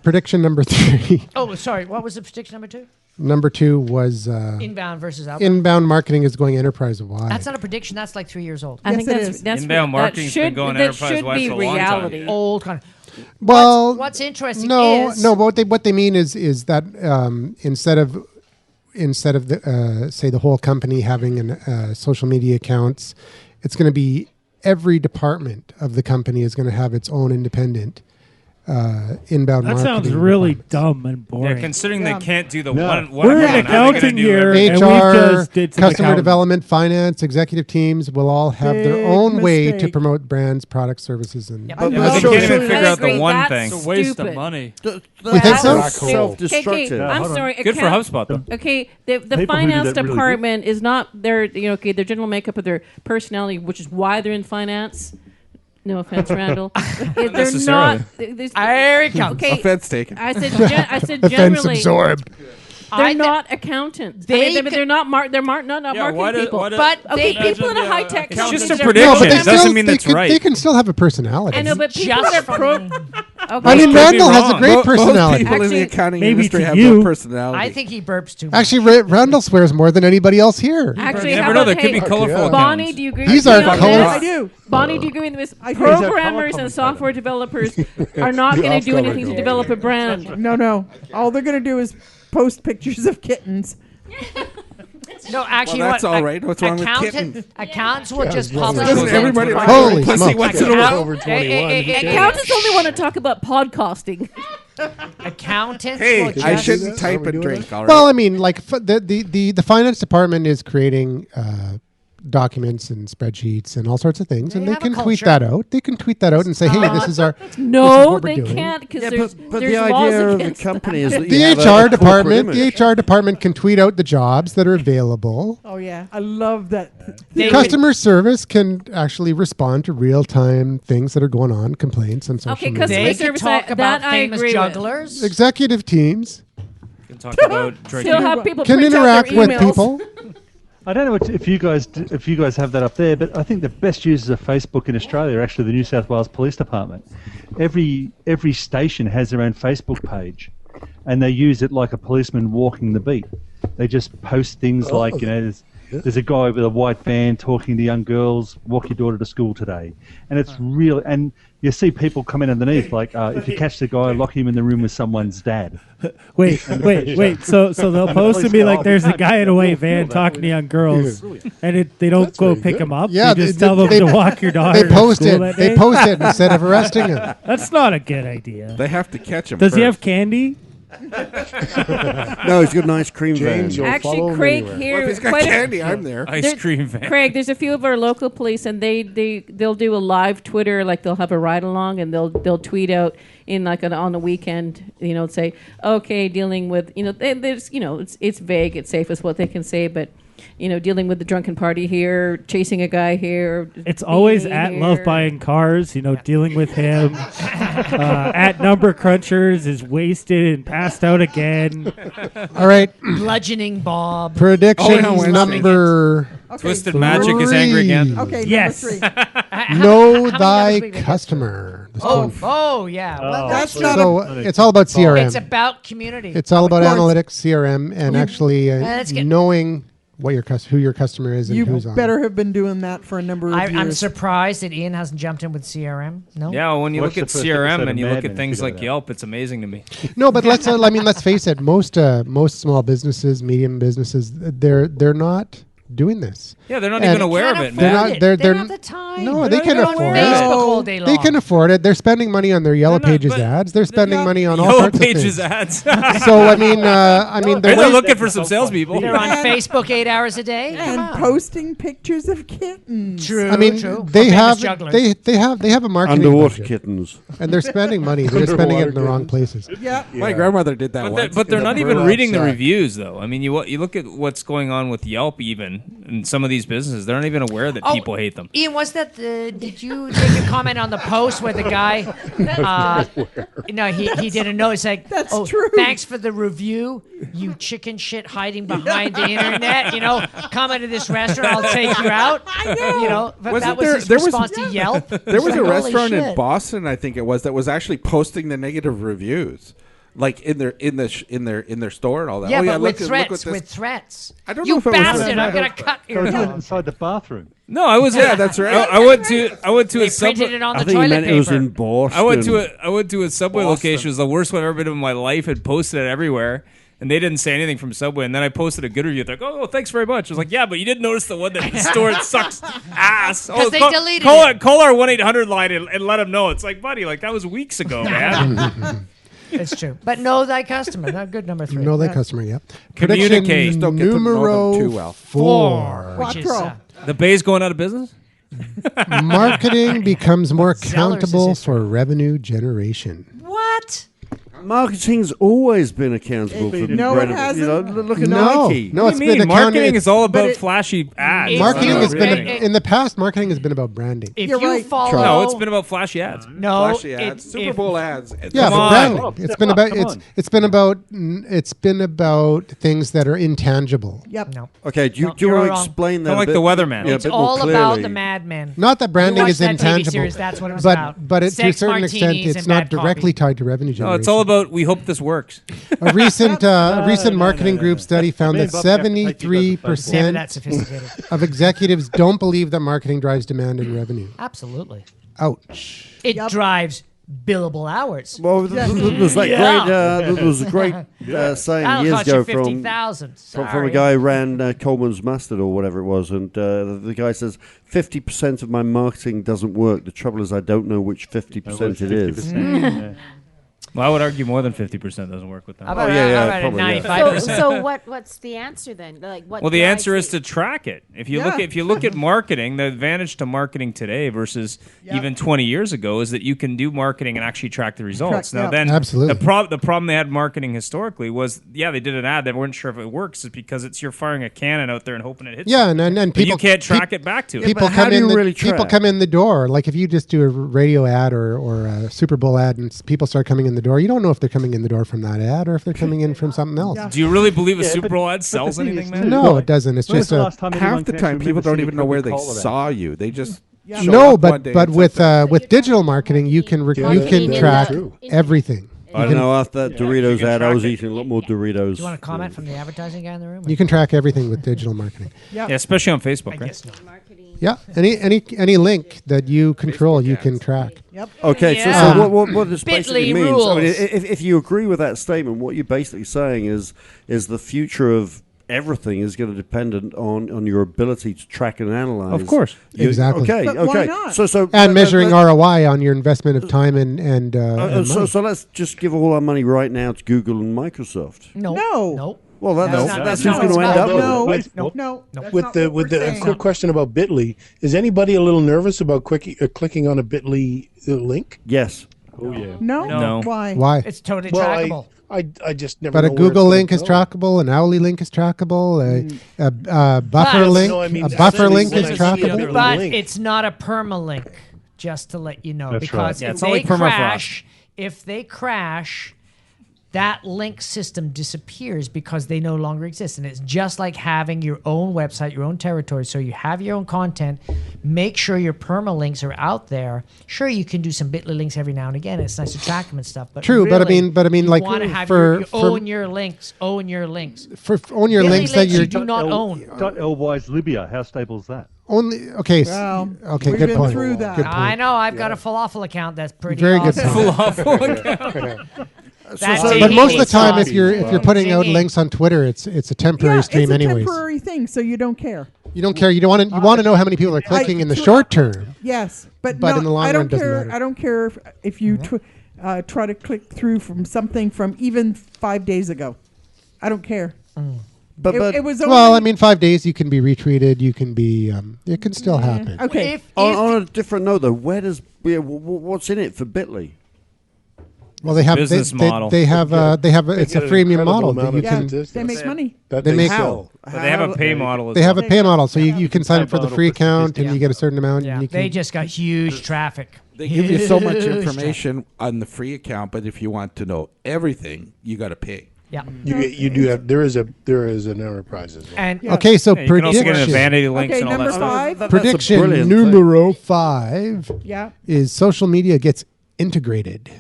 Prediction number 3. Oh, sorry. What was the prediction number 2? Number 2 was inbound versus outbound. Inbound marketing is going enterprise wide. That's not a prediction. That's like 3 years old. I think that's inbound marketing's been going enterprise wide for a long time. Old kind of. Well, what's interesting is what they mean is that instead of say the whole company having an social media accounts, it's going to be every department of the company is going to have its own independent inbound marketing. That sounds really dumb and boring. Yeah, considering they can't do the one. We're in accounting year, and we HR, just did some customer accounting. development, finance, executive teams will all have their own way to promote brands, products, services, and. But they can't even figure out the one thing. It's a waste of money. You think so? Self-destructive. I'm sorry. Good for HubSpot though. Okay, the finance department is not their their general makeup of their personality, which is why they're in finance. No offense, Randall. They're not. There it comes. Okay. Offense taken. I said generally. Offense absorbed. They're not accountants. They're not marketing people. But people in a high tech. It's just a company- prediction. It doesn't mean that's right. They can still have a personality. I know, but people that I mean, Randall has a great personality. Most people in the accounting maybe industry to have you. no personality. I think he burps too much. Actually, Randall swears more than anybody else here. Actually, You how never know. about, There could be colorful Bonnie, accountants. do you agree? These with are me on color- this? I do. Bonnie, do you agree with this? I think he's a Programmers color and software developers are not going to do anything to develop a brand. No. All they're going to do is post pictures of kittens. No, actually, Well, that's what? all right. What's wrong with kittens? Accountants will just publish. Doesn't everybody like Holy pussy smokes. once in a while? Over 21. Accountants only want to talk about podcasting. Accountants. Hey, will I just- shouldn't type and drink. All right. Well, I mean, like the finance department is creating documents and spreadsheets and all sorts of things, and they have a can tweet culture. that out. They can tweet that out and say, "Hey, this is our." this is No, what we're they doing. can't because Yeah, there's but there's the laws idea of the against company is that you The have a HR corporate department, image. the HR department can tweet out the jobs that are available. Oh yeah, I love that. The customer service can actually respond to real-time things that are going on, complaints on social Okay, media. customer They can service, talk about that I famous agree with. jugglers. Executive teams You can talk about drinking. Still have people can print out interact their with emails. people. I don't know if you guys have that up there, but I think the best users of Facebook in Australia are actually the New South Wales Police Department. Every station has their own Facebook page, and they use it like a policeman walking the beat. They just post things like, there's a guy with a white van talking to young girls, walk your daughter to school today. And it's real, and you see people come in underneath, like, if you catch the guy, lock him in the room with someone's dad. Wait. So they'll post and be like, "There's a guy in a white van talking to young girls," and they don't go pick him up. Yeah, they just tell them to walk your daughter. They post to school it. that They day. post it instead of arresting him. That's not a good idea. They have to catch him. Does he first. have candy? No, he's got an ice cream James, van. you'll Actually, follow him Craig anywhere. here. Well, if he's got quite a- candy, I'm there. Ice cream van. Craig, there's a few of our local police, and they'll do a live Twitter, like they'll have a ride along, and they'll tweet out in like on the weekend, say, okay, dealing with there's it's vague, it's safe is what they can say, but dealing with the drunken party here, chasing a guy here. It's always being at here. Love Buying Cars, dealing with him. At Number Crunchers is wasted and passed out again. All right. Bludgeoning Bob. Predictions number. Twisted Magic is angry again. Okay, Yes. number 3. Know thy customer. Oh yeah. Well, That's not So it's all about CRM. It's about community. It's all about Of course. analytics, CRM, and actually Let's get- knowing what your who your customer is and You who's on. better have been doing that for a number of I'm years. surprised that Ian hasn't jumped in with CRM. No. Yeah, when you Watch look at the first CRM episode and of you Mad look Men at things to figure like that out. Yelp, it's amazing to me. No, but let's face it. Most small businesses, medium businesses, they're not doing this. Yeah, they're not even aware of it, man. They don't have the time. No, they can afford it. They can afford it. They're spending money on their Yellow Pages ads. They're spending money on all sorts of things. Yellow Pages ads. So I mean, they're looking for some salespeople. They're on Facebook 8 hours a day and posting pictures of kittens. True. I mean, they have a marketing underwater budget. kittens, and they're spending money. They're spending it in the wrong places. Yeah. My grandmother did that once. But they're not even reading the reviews, though. I mean, you look at what's going on with Yelp, even in some of these businesses, they're not even aware that people hate them. Ian, was that did you make a comment on the post where the guy? No, he didn't know. It's like, that's true. Thanks for the review, you chicken shit hiding behind the internet. Come into this restaurant, I'll take you out. I know. But that was his response to Yelp. There was a restaurant in Boston, I think it was, that was actually posting the negative reviews. Like in their store and all that. Yeah, but with threats. I don't you know if it bastard! was I'm gonna cut your Go inside the bathroom. No, I was. Yeah, that's right. I went to they a Subway. printed it on the I think toilet he meant paper. it was in Boston. I went to a Subway location. It was the worst one I've ever been in my life. Had posted it everywhere. And they didn't say anything from Subway. And then I posted a good review. They're like, oh, thanks very much. I was like, yeah, but you didn't notice the one that store sucks ass. Because they deleted it. Call our 1-800 line and let them know. It's like, buddy, like that was weeks ago, man. It's true. But know thy customer. Not good number 3. Know thy customer, yep. Communicate. Prediction Don't get to know numero them too well. 4. Which is the Bay's going out of business? Marketing becomes more Zellers accountable for revenue generation. What? Marketing's always been accountable for No, it hasn't. Look at Nike. No, it's been marketing is all about flashy ads. Marketing has been in the past. Marketing has been about branding. If you follow, no, it's been about flashy ads. No, flashy ads, Super Bowl ads. Yeah, but branding. It's been about things that are intangible. Yep. No. Okay, do you want to explain that? Kind of like the weatherman. Yeah, It's all about the madmen. Not that branding is intangible, series, that's what it was about. but to a Sex, certain extent, martinis, it's and not bad directly coffee. tied to revenue generation. No, it's all about we hope this works. A recent marketing group study found that Never 73% that sophisticated. of executives don't believe that marketing drives demand and revenue. Absolutely. Ouch. It drives billable hours. Well, there was a great saying That'll years cost you ago 50,000. from a guy who ran Coleman's Mustard or whatever it was, and the guy says 50% of my marketing doesn't work. The trouble is I don't know which 50% it is. Well, I would argue more than 50% doesn't work with them. How about 95%? So what's the answer then? Like what? Well, the answer is to track it. If you look at marketing, the advantage to marketing today versus even 20 years ago is that you can do marketing and actually track the results. Now, then absolutely. the problem they had marketing historically was they did an ad, they weren't sure if it works, is because you're firing a cannon out there and hoping it hits. Yeah, and people you can't track it back to it. People come in. People come in the door. Like if you just do a radio ad or a Super Bowl ad, and people start coming in the door, you don't know if they're coming in the door from that ad or if they're coming in from something else. Do you really believe a Super Bowl ad sells anything, man? No, it doesn't. It's just half the time people don't even know where they saw you. They just no, but with digital marketing, you can track everything. I don't know. After that Doritos ad, I was eating a lot more Doritos. Do you want a comment from the advertising guy in the room? You can track everything with digital marketing. Yeah, especially on Facebook, right? Yeah, any link that you control, you can track. Yep. Okay, so what this basically means? Rules. I mean, if you agree with that statement, what you're basically saying is the future of everything is going to depend on your ability to track and analyze. Of course, exactly. Okay, but okay. Why not? So and measuring ROI on your investment of time and money. So let's just give all our money right now to Google and Microsoft. No. Well, that's who's not going to end up with it. No. With the quick question about Bitly, is anybody a little nervous about clicking on a Bitly link? Yes. Oh yeah. No. Why? Why? It's totally trackable. I just never. But know a where Google it's link is gonna go. trackable. An Owly link is trackable. A buffer link. No, I mean, a buffer link when is I see other trackable. little But link. it's not a permalink, just to let you know. That's because right. if it's not they like permafrost. crash, that link system disappears because they no longer exist. And it's just like having your own website, your own territory. So you have your own content. Make sure your permalinks are out there. Sure, you can do some Bitly links every now and again. It's nice to track them and stuff. But True, but I really, mean, you like want to have for own your links. Own your links. For own your Bitly links that you you're do not own. .ly's Libya. How stable is that? only. Okay, Well, okay, we've good been point. through that. Good point. I know. I've got a falafel account that's pretty Very good awesome. point. Falafel account. But most of the time, if you're putting out links on Twitter, it's a temporary stream, it's a anyways. temporary thing, so you don't care. You don't care. You don't want to. You want to know how many people are clicking in the short term. Yes, but in the long I don't run, doesn't care. matter. I don't care if you try to click through from something from even 5 days ago. I don't care. But it was well, I mean, 5 days you can be retweeted. You can be. It can still happen. Okay. On a different note, though, what's in it for Bitly? Well, they have business model. They have it's a freemium model that you can. They make money. They make how? But they have a pay model. They have a pay model, so you can sign up for the free account and you get a certain amount. Yeah, and you can, they just got huge traffic. They give you so much information on the free account, but if you want to know everything, you got to pay. Yeah, you do have. There is an enterprise as well. And okay, so you can also get prediction. vanity links and all number that 5. Prediction numero 5 is social media gets integrated.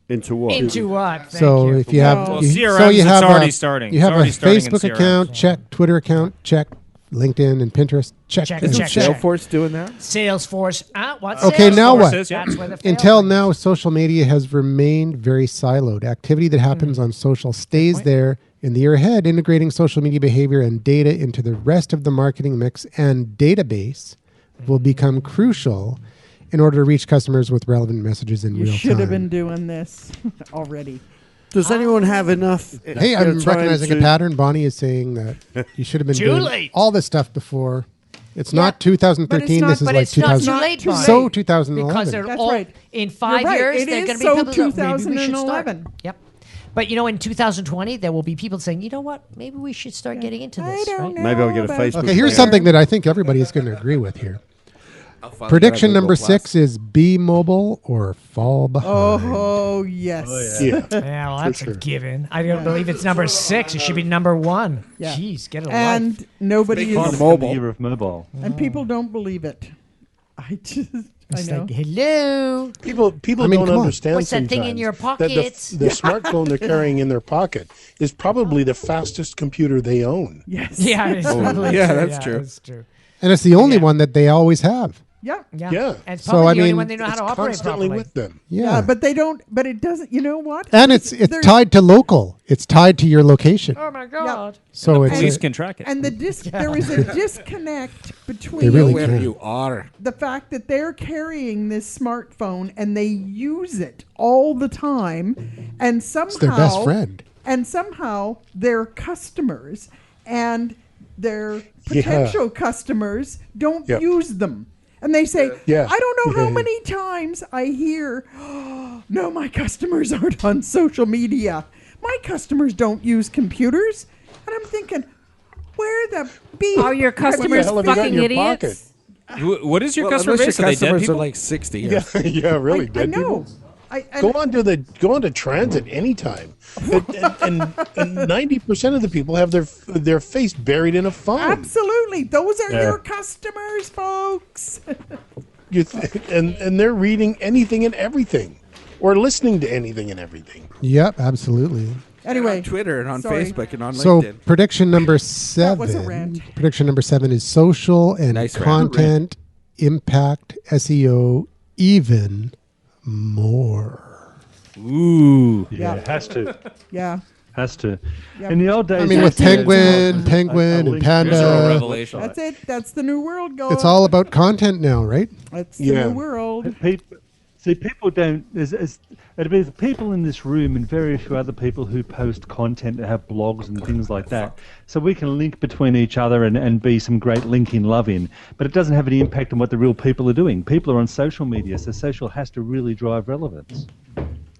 Into what? Into what? So if you have, Well, you, CRMs, so you it's have already starting. You It's have a already starting in Facebook CRMs. account, check. Twitter account, check. LinkedIn and Pinterest, check. Check, and check, check. check. Salesforce doing that? Salesforce. What's Okay, Salesforce now what? is? That's where the fail Until is. now, social media has remained very siloed. Activity that happens on social stays there. In the year ahead, integrating social media behavior and data into the rest of the marketing mix and database will become crucial in order to reach customers with relevant messages in real time. You should have been doing this already. Does anyone have enough? Hey, I'm recognizing a pattern. Bonnie is saying that you should have been doing late. all this stuff before. It's not 2013. This is but like it's not 2000. too late, Bonnie. So 2011. Because they're That's all right. in 5 You're right. years. It They're is going to be so people. Maybe we should start. 2011. Yep. But in 2020, there will be people saying, you know what? Maybe we should start getting into this. Right? Maybe I'll get a Facebook. Okay, here's something that I think everybody is going to agree with here. Prediction number 6 is be mobile or fall behind. Oh yes. Yeah. Yeah, well, that's a given. I don't believe it's number 6. It should be number 1. Yeah. Jeez, get a And life. nobody It's is. the year of mobile. And people don't believe it. I know. Like, hello. People don't understand. What's that thing in sometimes your that pockets? the smartphone they're carrying in their pocket is probably the fastest computer they own. Yes. Yeah, it's totally yeah, true. that's true. That's true. And it's the only one that they always have. Yeah. Yeah. And it's So, probably I the only mean, one they know how It's to operate constantly properly. with them. Yeah. But they don't. But it doesn't. You know what? And it's There's- tied to local. It's tied to your location. Oh my God. So the it's police can track it. And there is a disconnect between They really Where can. you are. the fact that they're carrying this smartphone and they use it all the time, and somehow It's their best friend. and somehow their customers and their potential customers don't Yep. use them. And they say, Yeah. I don't know how Yeah. many times I hear, oh, no, my customers aren't on social media. My customers don't use computers. And I'm thinking, where the beep? Are your What the customers hell have you got in fucking your idiots? What is your Well, customer unless base? Are your they dead customers are people? like 60. Yeah, yeah, really. I Dead know. people. Go on to transit anytime, and 90% of the people have their face buried in a phone. Absolutely. Those are Yeah. your customers, folks. And they're reading anything and everything, or listening to anything and everything. Yep, absolutely. Anyway, on Twitter and on sorry. Facebook and on So LinkedIn. prediction number was a 7. rant. Prediction number 7 is social and Nice rant. content impact SEO even more. Ooh. Yeah, it has to. Yeah. Has to. Yep. In the old days, I mean, with Penguin and Panda, Revelation. That's it. That's the new world going. it's all about content now, right? That's the Yeah. new world. People don't. It'd be the people in this room and very few other people who post content that have blogs and things like that. So we can link between each other and be some great linking love in. But it doesn't have any impact on what the real people are doing. People are on social media, so social has to really drive relevance.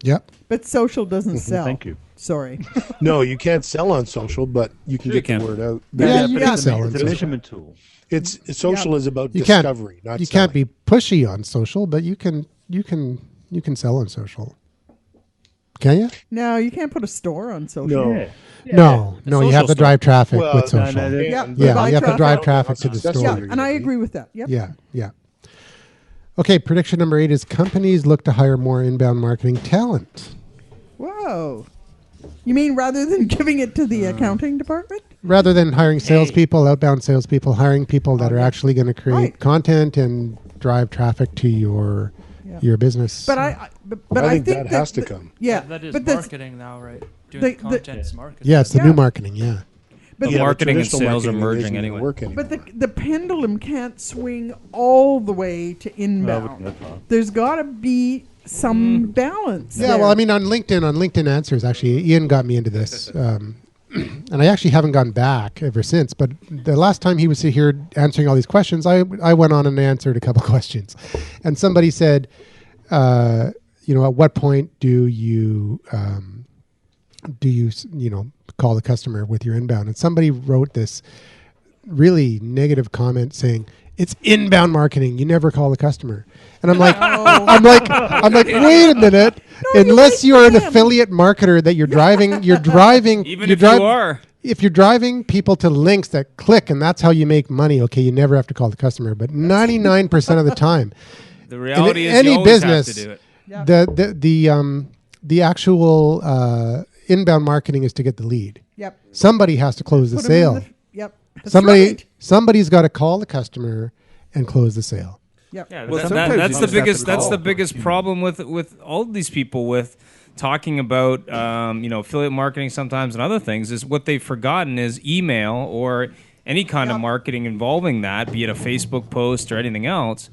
Yep. But social doesn't sell. Thank you. Sorry. No, you can't sell on social, but you can get the word out. Yeah, you but can it's sell on It's a social. measurement tool. It's social is about You can't. discovery, not You selling. can't be pushy on social, but you can sell on social. Can you? No, you can't put a store on social. No. Yeah. No, you have to drive traffic Well, with no, social. no, Yeah, Yeah, you have to drive traffic to the That's store. Yeah, and I agree with that. Yep. Yeah. Okay, prediction number 8 is companies look to hire more inbound marketing talent. Whoa. You mean rather than giving it to the accounting department? Rather than hiring salespeople, outbound salespeople, hiring people that are actually going to create Right. content and drive traffic to your business. But I think think that has to come. Yeah, That is but that's- marketing now, right? the- Doing content is marketing. yeah, it's the Yeah. new marketing, yeah. But marketing and sales are merging anyway. But the pendulum can't swing all the way to inbound. There's got to be some balance. Yeah, well, I mean, on LinkedIn Answers, actually, Ian got me into this. And I actually haven't gone back ever since. But the last time he was here answering all these questions, I went on and answered a couple questions. And somebody said, at what point do you call the customer with your inbound? And somebody wrote this really negative comment saying, it's inbound marketing. You never call the customer. And I'm like, I'm like, wait a minute. Unless you're an affiliate marketer that you're driving. Even if you are. If you're driving people to links that click and that's how you make money, okay, you never have to call the customer. But 99% of the time, the reality is any you always business, have to do it. the actual inbound marketing is to get the lead. Yep. Somebody has to close the sale. Yep. That's right. Somebody's got to call the customer and close the sale. Yep. Yeah, that's the biggest problem with all of these people with talking about affiliate marketing sometimes and other things is what they've forgotten is email or any kind of marketing involving that, be it a Facebook post or anything else.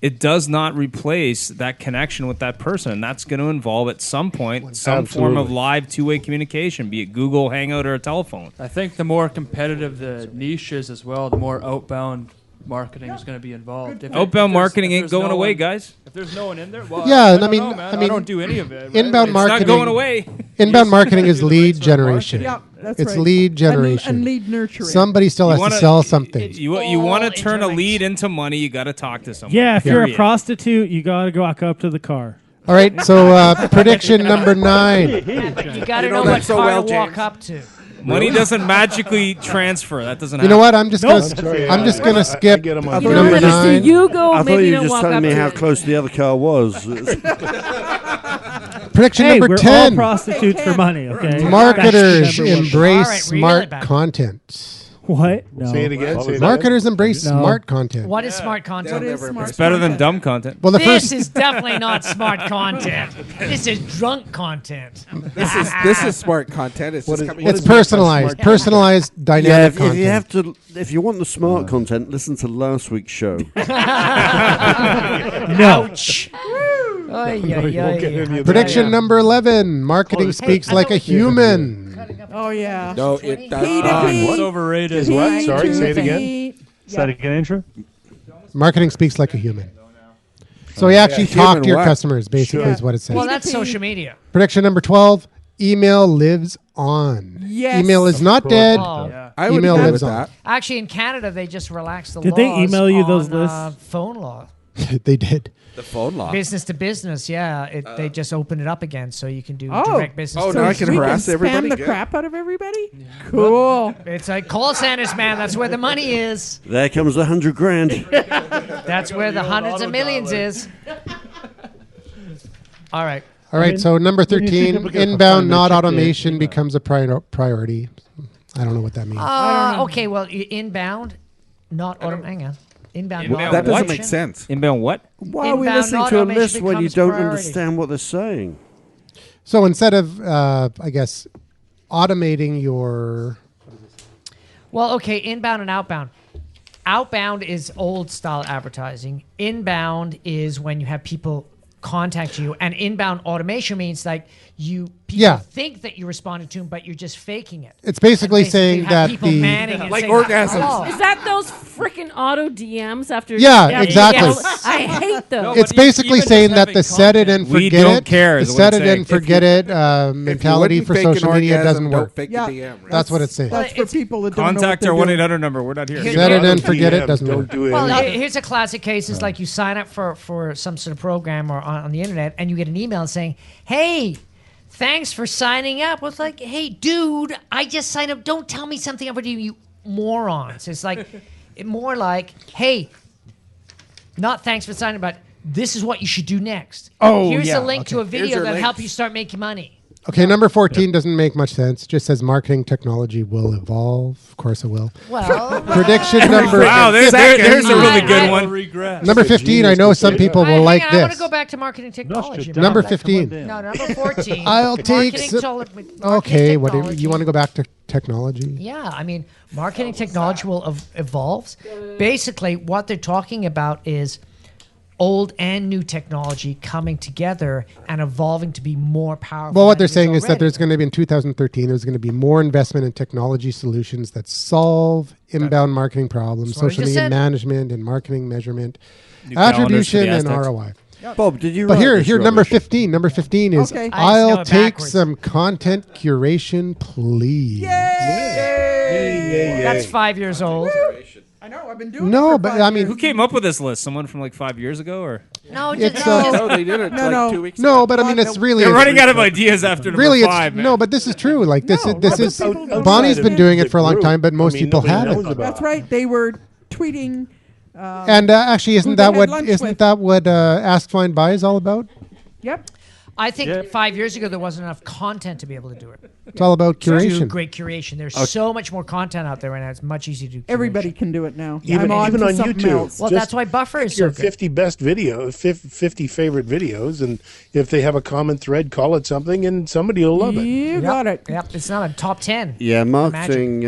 It does not replace that connection with that person, and that's going to involve at some point some form of live two-way communication, be it Google Hangout or a telephone. I think the more competitive the niche is as well, the more outbound marketing is going to be involved. Outbound marketing ain't going away, guys. If there's no one in there, well, yeah, I mean, I don't do any of it. Right? Inbound marketing, it's not going away. Inbound marketing is lead generation. Yeah, that's it's right. lead generation and lead nurturing. Somebody still has to sell something. You want to turn a lead into money, you got to talk to someone. Yeah, if you're a prostitute, you got to walk up to the car. All right, so prediction number 9. You got to know what car to walk up to. Money doesn't magically transfer. That doesn't happen. You know what? I'm just gonna skip number 9. You go. I thought maybe you were don't just walk telling up me to how it. close the other car was. Prediction number we're 10. all prostitutes for money, okay? Marketers embrace All right, smart really content. What? No. Say it again. Marketers embrace smart content. What is smart content? It's better than dumb content. Well, This is definitely not smart content. This is drunk content. This is smart content. It's personalized, dynamic content. If you want the smart content, listen to last week's show. Ouch. Prediction number 11. Marketing speaks like a human. Oh yeah. No, it does. It's overrated. Is what? Sorry, say it again. Say it again, Andrew. Marketing speaks like a human. So you actually talk to your customers, basically, is what it says. Well, that's social media. Prediction number 12. Email lives on. Yes. Email is not dead. I would Email agree lives with on. that. Actually, in Canada, they just relaxed the Did laws they email you those on, lists? phone law. They did. The phone law. Business to business, yeah. They just opened it up again, so you can do direct business. Oh, to now I business. can harass spam everybody. the Good. crap out of everybody. Cool. It's like call centers, man. That's where the money is. There comes the $100,000. That's where the hundreds of millions is. All right. All right, so number 13. Inbound, not automation, becomes a priority. I don't know what that means. Okay, well, inbound, not automation. Hang on. Inbound, Inbound not That doesn't automation. make sense. Inbound what? Why are we Inbound listening to a automation list when you becomes don't priority. understand what they're saying? So instead of, I guess, automating your... Well, okay, inbound and outbound. Outbound is old style advertising. Inbound is when you have people contact you, and inbound automation means like people think that you're responding to them, but you're just faking it. It's basically saying you have that people manning and like saying, orgasms. "Hello." Is that those freaking auto DMs after? Yeah, exactly. I hate those. No, It's but basically even saying just that having the set it and content. We forget don't it, care the is what set it's it and saying. forget it mentality for social media doesn't work. Fake Yeah. the DM. Right? That's what it's saying. That's for people that don't know Contact what our they're doing. 1-800 number. We're not here. Set it and forget it doesn't Don't work. do it. Well, here's a classic case: is like you sign up for some sort of program or on the internet, and you get an email saying, "Hey, thanks for signing up." Well, it's like, "Hey, dude, I just signed up. Don't tell me something over to you morons." It's like more like, "Hey, not thanks for signing up, but this is what you should do next. Oh, here's yeah, a link to a Here's video your that'll help links. you start making money." Okay, number 14 doesn't make much sense. It just says marketing technology will evolve. Of course it will. Well, prediction number. Wow, there's a really good one. Number 15. I know some people will like I this. want to go back to marketing technology. Number 15. No, number 14. I'll take. Okay, what you want to go back to technology? Yeah, I mean, marketing technology will evolve. Basically, what they're talking about is old and new technology coming together and evolving to be more powerful. Well, what they're saying is that there's going to be in 2013, there's going to be more investment in technology solutions that solve inbound marketing problems, social media management and marketing measurement, attribution and ROI. Bob, did you? But here, number 15. Number 15 is I'll take some content curation, please. Yay! That's 5 years old. I know. I've been doing. No, but I mean, who came up with this list? Someone from like 5 years ago, or no? It's no, they did it like 2 weeks ago. No, but I mean, it's really they're running out of ideas after really number 5. Man. No, but this is true. Like this is Bonnie's been doing it for a long time, but most people haven't. That's right. They were tweeting. And actually, isn't that what Ask Find Buy is all about? Yep. I think 5 years ago there wasn't enough content to be able to do it. It's all about curation. Great curation. There's so much more content out there right now. It's much easier to do. Everybody can do it now. Even on YouTube. Else. Well, that's why Buffer is your so good. 50 best video, 50 favorite videos, and if they have a common thread, call it something, and somebody will love it. You got it. Yep, it's not a top 10. Yeah, marketing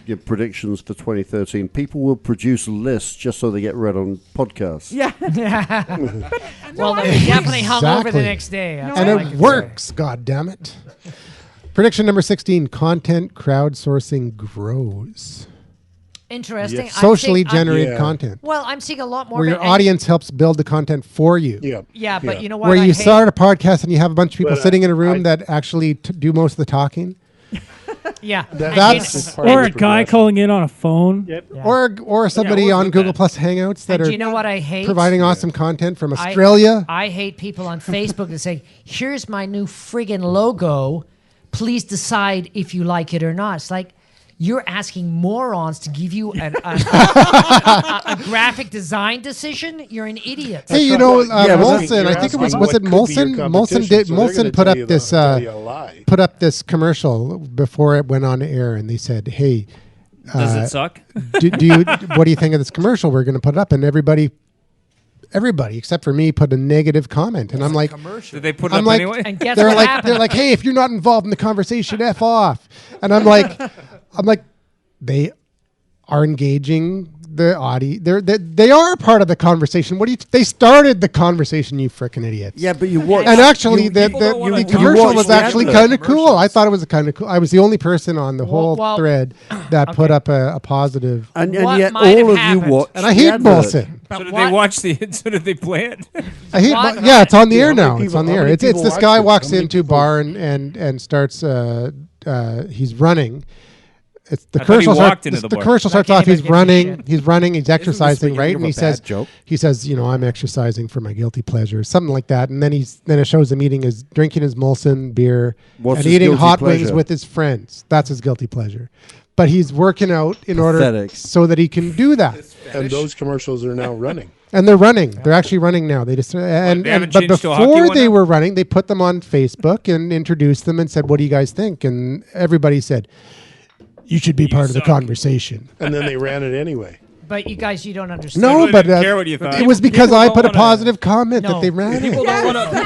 your predictions for 2013. People will produce lists just so they get read on podcasts. Yeah. Well, they definitely hung over the next day. And it works, God damn it. Prediction number 16, content crowdsourcing grows. Interesting. Yes. Socially generated content. Well, I'm seeing a lot more where your audience helps build the content for you. Yeah, but you know what? Where you start a podcast and you have a bunch of people sitting in a room that actually do most of the talking. Yeah, that's or a guy calling in on a phone. Yep. Yeah. Or somebody on Google Plus Hangouts that are you know what I hate? Providing awesome content from Australia. I hate people on Facebook that say, "Here's my new friggin' logo. Please decide if you like it or not." It's like you're asking morons to give you a graphic design decision. You're an idiot. Hey, you know, Molson. I think it was it Molson? Molson put up this commercial before it went on air, and they said, "Hey, does it suck? What do you think of this commercial? We're going to put it up." And everybody except for me put a negative comment, and I'm like, did they put it up anyway? And guess what happened? They're like, "Hey, if you're not involved in the conversation, F off." And I'm like, they are engaging the audience. They are part of the conversation. They started the conversation, you frickin' idiots. Yeah, but you watch. And actually, the commercial was actually kind of cool. I thought it was kind of cool. I was the only person on the whole thread that put up a positive. And yet all of you watched. And I hate Molson. So did they watch so did they play it? I hate. Yeah, it's on the air now. It's on the air. It's this guy walks into a bar and starts. He's running. It's the commercial. The commercial starts off. He's running. He's exercising, right? And he says, "You know, I'm exercising for my guilty pleasure," something like that. And then it shows him drinking his Molson beer and eating hot wings with his friends. That's his guilty pleasure. But he's working out in order so that he can do that. And those commercials are now running. And they're running. They're actually running now. They just but before they were running, they put them on Facebook and introduced them and said, "What do you guys think?" And everybody said, "You should be part of the conversation." And then they ran it anyway. But you guys, you don't understand. No, but care what you thought. It was because I put a positive comment that they ran it. People don't want to talk.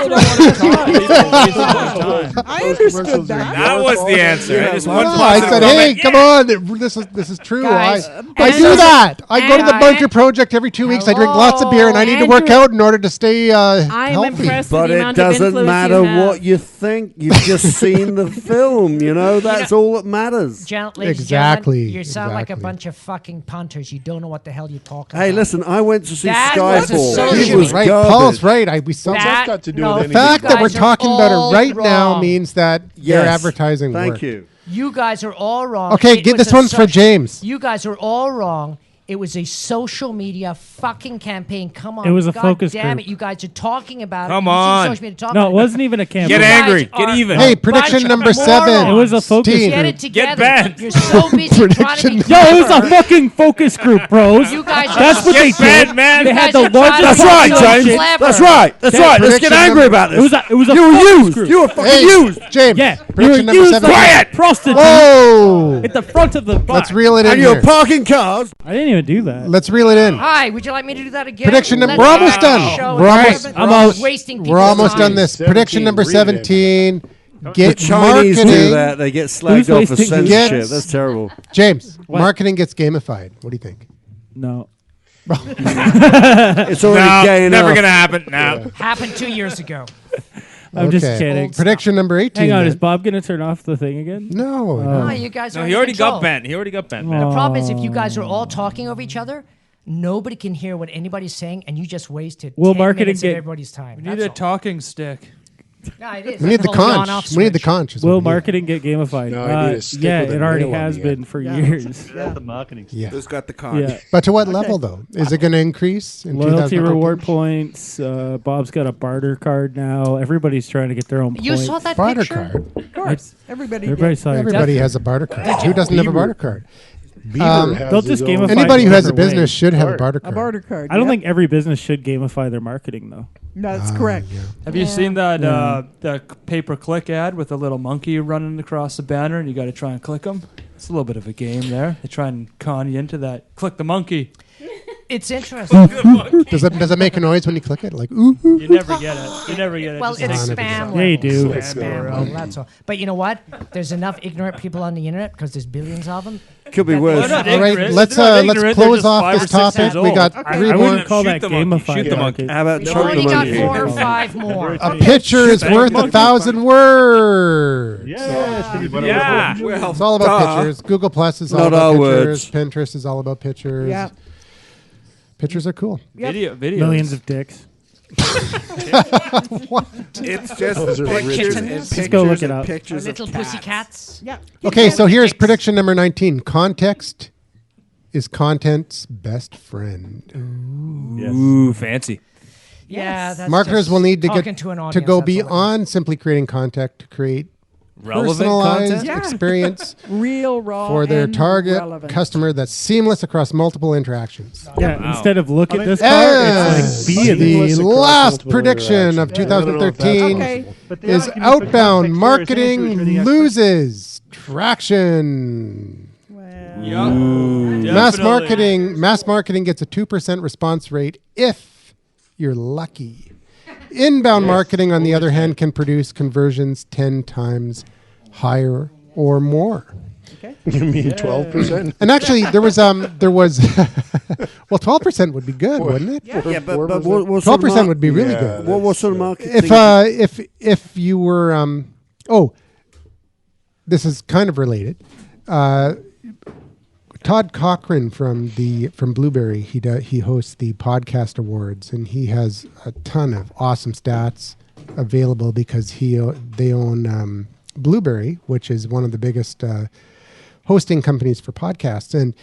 I understood that. That was the answer. I said, "Hey, come on! This is true. Guys, I do that. I go to the Bunker Project every 2 weeks. I drink lots of beer, and I need to work out in order to stay healthy." But it doesn't matter what you think. You've just seen the film. You know that's all that matters. Exactly. You sound like a bunch of fucking punters. You don't know what the hell you're talking Hey, about. listen, I went to see Skyfall. It was right. garbage. Paul's right. The fact that we're talking about it right now means that your advertising worked. Thank you. You guys are all wrong. Okay, this one's for James. You guys are all wrong. It was a social media fucking campaign. Come on. It was a God focus damn group. it. You guys are talking about Come it. You on. see social media talking No, about it wasn't even a campaign. Get angry. Get even. Hey, prediction number 7. It was a focus Steve. Get group. it together. Get banned. You're so busy trying to be Yo, it was a clever. fucking focus group, bros. You guys are That's what so they banned, did. man. They You had guys the are trying largest. to That's right, so James. clever. That's right. That's right. Let's get Prediction angry number- about this. It was a You were focus used. group. You were fucking Hey, used. James. Yeah, you were Prediction number used 7. like a prostitute Whoa! at the front of the bus. Let's reel it in And you were here. parking cars. I didn't even do that. Let's reel it in. Hi, would you like me to do that again? Prediction number. Let's We're get almost the done. show We're almost. started. I'm almost. Wasting We're people's almost time. done this. 17, Prediction number read it. 17. The Get Chinese do marketing. that. They get slagged off for wasting his censorship. time? That's terrible. James, What? marketing gets gamified. What do you think? No. It's already No, gay never enough. gonna happen. No. Happened 2 years ago. I'm just Okay. kidding. Prediction number 18. Hang on, then. is Bob going to turn off the thing again? No. Oh, you guys are No, in he already control. got banned. He already got banned. The problem is if you guys are all talking over each other, nobody can hear what anybody's saying, and you just wasted Will 10 marketing minutes of get- everybody's time. We need That's a all. talking stick. No, it is. We need the Hold on, off conch. We need the switch. conch. is what Will we need. marketing get gamified? No, I need a stick yeah, with a it already nail on has the been end. for Yeah. years. That's the marketing. Yeah. Who's got the conch? Yeah. But to what level, though? Is it going to increase in Loyalty 2013? reward points. Bob's got a barter card now. Everybody's trying to get their own You points. saw that Barter picture? card. Of course. Everybody Everybody did. saw it. Everybody has a barter card. Who doesn't have a barter card? Beaver has they'll his just own- gamify Anybody who has a different ways. business should have a barter A card. barter card. I don't yeah. think every business should gamify their marketing, though. That's correct. Have you seen that the pay-per-click ad with a little monkey running across the banner, and you got to try and click them? It's a little bit of a game there. They try and con you into that. Click the monkey. It's interesting. Does it make a noise when you click it? Like ooh. ooh. You never get it. You never get it. Well, Just it's like- spam. Yeah, you do. It's spam level, that's all. But you know what? There's enough ignorant people on the internet because there's billions of them. Could be worse. They're not All right, ignorant. let's They're not let's ignorant. They're close just off 5 or this 6 years topic. We got old. three I more. wouldn't call that Shoot the monkey. gamified. Shoot the monkey. How about We've choke already the got monkey? 4 or 5 more. A picture is worth 1,000 words. Yeah. Well, It's all about duh. pictures. Google Plus is all Not about our pictures. words. Pinterest is all about pictures. Yeah. Pictures are cool. Video. Millions of dicks. It's just Those are pictures rich. and Let's pictures go look it and up. pictures of Little cats. pussy cats. Yeah. Okay, so here's prediction number 19. Context is content's best friend. Ooh, fancy. Yeah, that's Marketers just will need to talking get to, an to audience, go that's all it is. beyond simply creating content to create Relevant personalized content? Yeah. experience Real, raw, for their and target relevant. customer that's seamless across multiple interactions. Yeah, Wow. instead of look at this car, And it's like be in the this. last prediction of Yeah, I don't know if that's 2013 Okay. But the is argument for outbound context there is marketing Andrew's really loses traction. Yeah. Mass marketing gets a 2% response rate if you're lucky. Inbound marketing, on the other hand, can produce conversions 10 times higher or more. You mean 12%? And actually, there was well, 12% would be good, wouldn't it? Yeah, but 4%? what sort of 12% would be really Yeah, good. What sort of marketing? If you were this is kind of related. Todd Cochran from Blueberry, he hosts the Podcast Awards, and he has a ton of awesome stats available because they own Blueberry, which is one of the biggest hosting companies for podcasts, and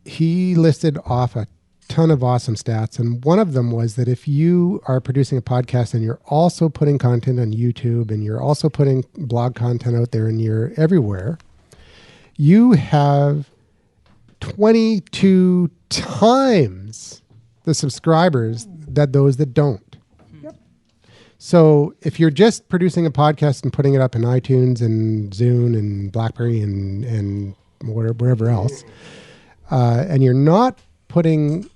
he listed off a ton of awesome stats, and one of them was that if you are producing a podcast and you're also putting content on YouTube and you're also putting blog content out there and you're everywhere, you have 22 times the subscribers that those that don't. Yep. So if you're just producing a podcast and putting it up in iTunes and Zune and BlackBerry and wherever else, and you're not putting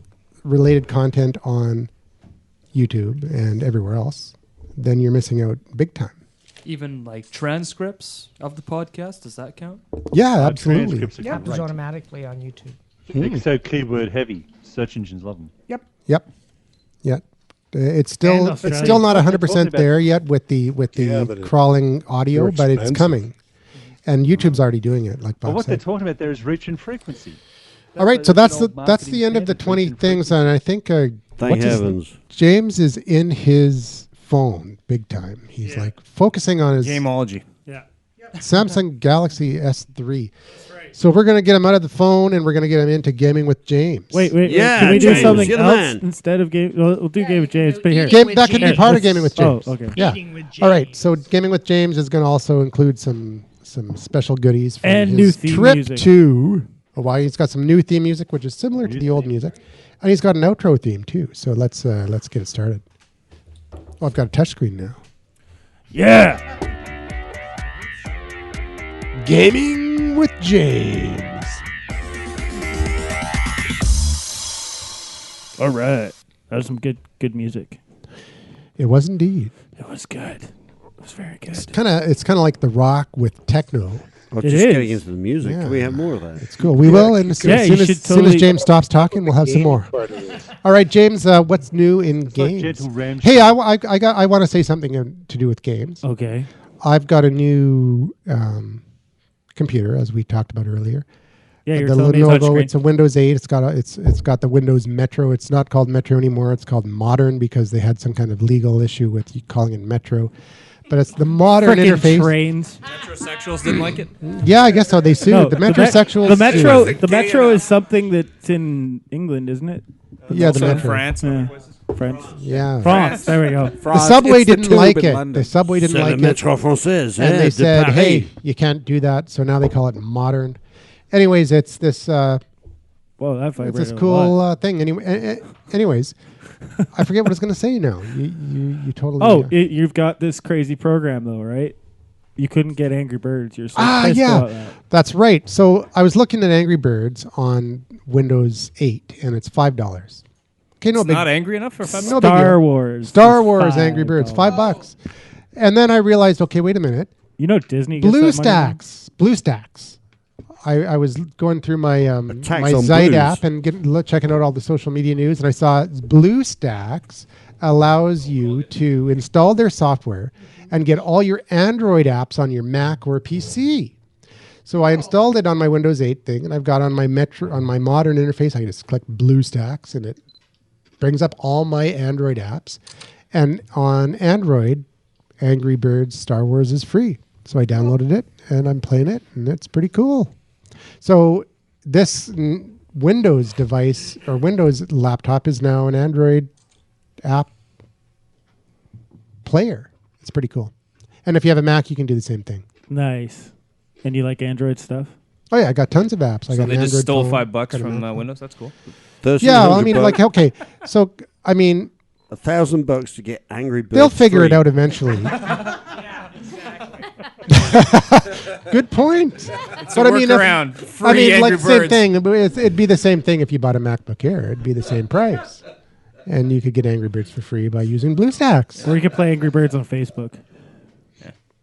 related content on YouTube and everywhere else, then you're missing out big time. Even like transcripts of the podcast, does that count? Yeah, absolutely. Transcripts are Happens great. automatically on YouTube. They're so keyword heavy. Search engines love them. Yep. Yep. It's And still Australia. not 100% Talking about- there yet with the Yeah, but crawling audio, they're but it's expensive. coming. And YouTube's already doing it, like But Bob what they're said. talking about there is reach and frequency. All right, so that's an old the end of the marketing 20 standard, reach things, and and I think Thank heavens. James is in his phone big time. He's like focusing on his Gameology. Yeah. Samsung Galaxy S3. So we're going to get him out of the phone, and we're going to get him into Gaming with James. Wait. Yeah, Can we do James, something you're the else man. instead of game? We'll do Game with James. But here, That could be part of Gaming with James. Oh, okay. Yeah. All right. So Gaming with James is going to also include some special goodies from And his new theme trip music. to Hawaii. He's got some new theme music, which is similar to the old music, and he's got an outro theme too. So let's get it started. Oh, I've got a touchscreen now. Yeah. Gaming with James. All right. That was some good music. It was indeed. It was good. It was very good. It's kind of like the rock with techno. Oh, It just is. getting into the music. Yeah. Can we have more of that? It's cool. We will, and as soon Yeah, you as should soon as totally- James stops talking, we'll have some more. All right, James. What's new in games? Gentle Ram Hey, I want to say something to do with games. Okay. I've got a new computer, as we talked about earlier. Yeah, you're the telling me Lenovo. touchscreen. It's a Windows 8. It's got the Windows Metro. It's not called Metro anymore. It's called Modern because they had some kind of legal issue with you calling it Metro. But it's the modern Frickin' interface. trains. Metrosexuals didn't like it. Yeah, I guess so. They sued No, the metrosexuals. The Metro is something that's in England, isn't it? Yeah, the Also in Metro. France. Yeah. France. Yeah. France. There we go. The subway It's the didn't tube like in it. London. The subway didn't C'est like le it. Métro Français, And eh, they de said, Paris. hey, you can't do that. So now they call it Modern. Anyways, it's this Whoa, that it's vibrated this a cool lot. thing. Anyways, I forget what I was going to say now. You totally... Oh, you've got this crazy program though, right? You couldn't get Angry Birds. You're so pissed about that. That's right. So I was looking at Angry Birds on Windows 8, and it's $5. Okay, no It's big, not angry enough for $5. no big deal. Star Wars. Star is Wars Angry Birds, $5. And then I realized, okay, wait a minute. You know Disney gets that money? BlueStacks. I was going through my tax my on Zeit blues. app and checking out all the social media news, and I saw BlueStacks allows you to install their software and get all your Android apps on your Mac or PC. So I installed it on my Windows 8 thing, and I've got on my modern interface. I just click BlueStacks, and it brings up all my Android apps. And on Android, Angry Birds Star Wars is free. So I downloaded it, and I'm playing it, and it's pretty cool. So this Windows device or Windows laptop is now an Android app player. It's pretty cool. And if you have a Mac, you can do the same thing. Nice. And you like Android stuff? Oh yeah, I got tons of apps. I So got they an just Android stole phone, $5 got a from Mac. Windows. That's cool. Yeah, well, I mean, like, okay, so I mean, $1,000 to get Angry Birds. they'll figure it free. out eventually. Good point. It's a workaround. Free I mean, Angry like same Birds. thing. It'd be the same thing if you bought a MacBook Air. It'd be the same price, and you could get Angry Birds for free by using BlueStacks. Or you can play Angry Birds on Facebook.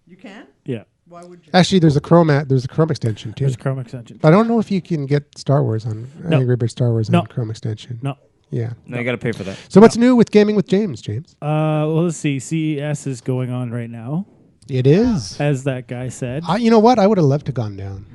You can? Yeah. Why would you? Actually, there's a Chrome extension too. There's a Chrome extension. But I don't know if you can get Star Wars on No. Angry Birds Star Wars No. on Chrome extension. No. Yeah. No, you got to pay for that. So what's new with Gaming with James? Well, let's see. CES is going on right now. It is. As that guy said. You know what? I would have loved to gone down.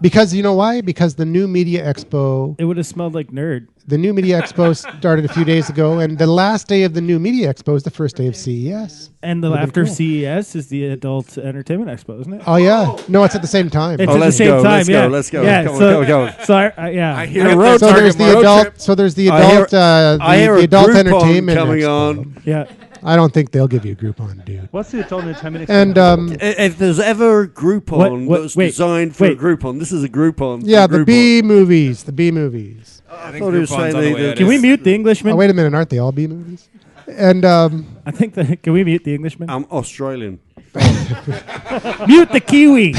Because you know why? Because the new Media Expo. It would have smelled like nerd. The new Media Expo started a few days ago, and the last day of the new Media Expo is the first day of CES. And Would've been after cool. CES is the Adult Entertainment Expo, isn't it? Oh yeah, no, it's at the same time. It's at the same time. Yeah, Let's go. Yeah, Come on, so, go. So yeah, I hear a road So there's trip. the adult. So there's the adult. I hear the a adult Groupon entertainment coming expo. on. Yeah. I don't think they'll give you a Groupon, dude. What's the adult entertainment? And if there's ever a Groupon that's designed for a Groupon, this is a Groupon. yeah, for the Groupon. B movies. The B movies. I thought he was saying they Can we mute the Englishman? Oh, wait a minute, aren't they all B movies? And I think that. Can we mute the Englishman? I'm Australian. Mute the Kiwi.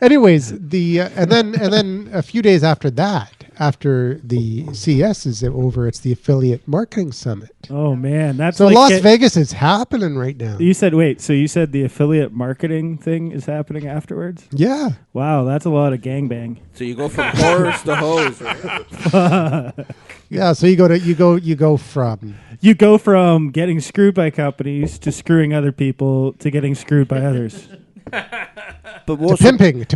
anyways, and then a few days after that, after the CES is over, it's the Affiliate Marketing Summit. Oh man, that's So like Las Vegas is happening right now. You said wait, so you said the affiliate marketing thing is happening afterwards? Yeah. Wow, that's a lot of gangbang. So you go from horse to hose, right? Yeah, so you go from You go from getting screwed by companies to screwing other people to getting screwed by others. But to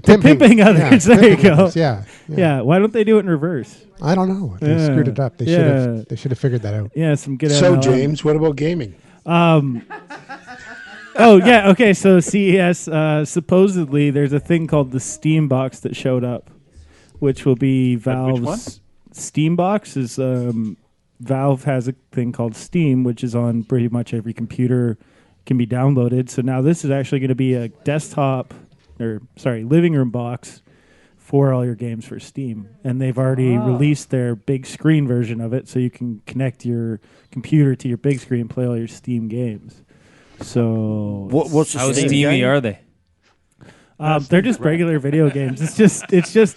pimping others. Yeah, there you pimping go. others, yeah. Why don't they do it in reverse? I don't know. They screwed it up. They should have figured that out. Yeah, some good. So MLM. James, what about gaming? Oh yeah, okay. So CES, supposedly there's a thing called the Steam Box that showed up, which will be Valve's Steam Box. Is Valve has a thing called Steam, which is on pretty much every computer, can be downloaded. So now this is actually going to be a living room box for all your games for Steam, and they've already released their big screen version of it, so you can connect your computer to your big screen and play all your Steam games. So what's how steamy are they? They're just regular video games. It's just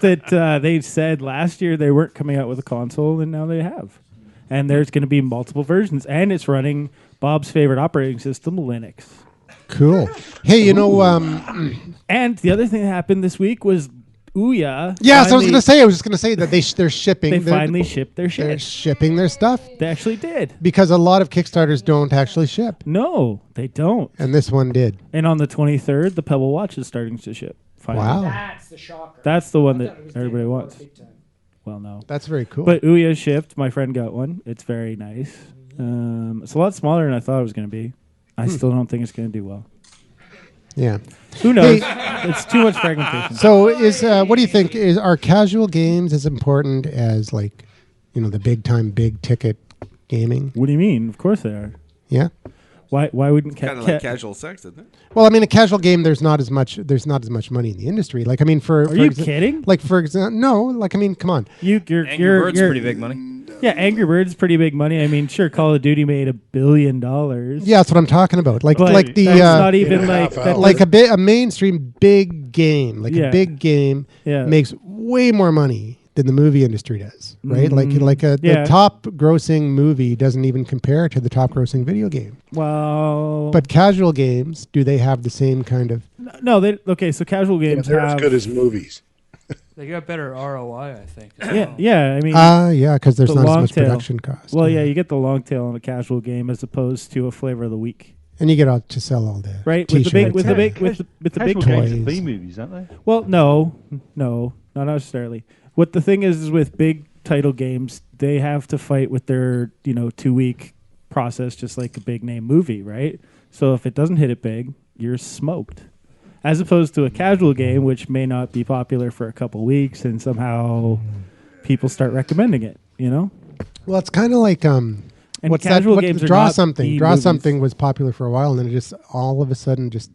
that they said last year they weren't coming out with a console, and now they have. And there's going to be multiple versions, and it's running Bob's favorite operating system, Linux. Cool. Hey, you know, and the other thing that happened this week was Ouya. Yeah, so I was just going to say that they're shipping. They finally shipped their shit. They're shipping their stuff. They actually did. Because a lot of Kickstarters don't actually ship. No, they don't. And this one did. And on the 23rd, the Pebble Watch is starting to ship. Finally. Wow. That's the shocker. That's the one that everybody wants. Well, no. That's very cool. But Ouya shipped. My friend got one. It's very nice. It's a lot smaller than I thought it was going to be. I still don't think it's going to do well. Yeah. Who knows? It's too much fragmentation. So what do you think? Are casual games as important as the big time, big ticket gaming? What do you mean? Of course they are. Yeah. Why wouldn't kind of like casual sex, isn't it? Well, I mean, a casual game, there's not as much money in the industry. Like, I mean, are you kidding? Like, for example, no. Like, I mean, come on. Angry Birds pretty big money. Yeah, Angry Birds pretty big money. I mean, sure, Call of Duty made $1 billion. Yeah, that's what I'm talking about. Like the that's not even like a mainstream big game, a big game makes way more money than the movie industry does, right? The top grossing movie doesn't even compare to the top grossing video game. Well, but casual games, do they have the same kind of? No, so casual games they're as good as movies. They got better ROI, I think. Yeah. I mean, because there's not as much production cost. Well, you get the long tail on a casual game as opposed to a flavor of the week. And you get to sell all day, right? With the big toys. B movies, aren't they? Well, no, not necessarily. What the thing is with big title games, they have to fight with their 2-week process, just like a big name movie, right? So if it doesn't hit it big, you're smoked. As opposed to a casual game, which may not be popular for a couple weeks, and somehow people start recommending it. Well, it's kind of like what's casual that? Games are Draw not Something. Draw Something was popular for a while, and then it just all of a sudden just.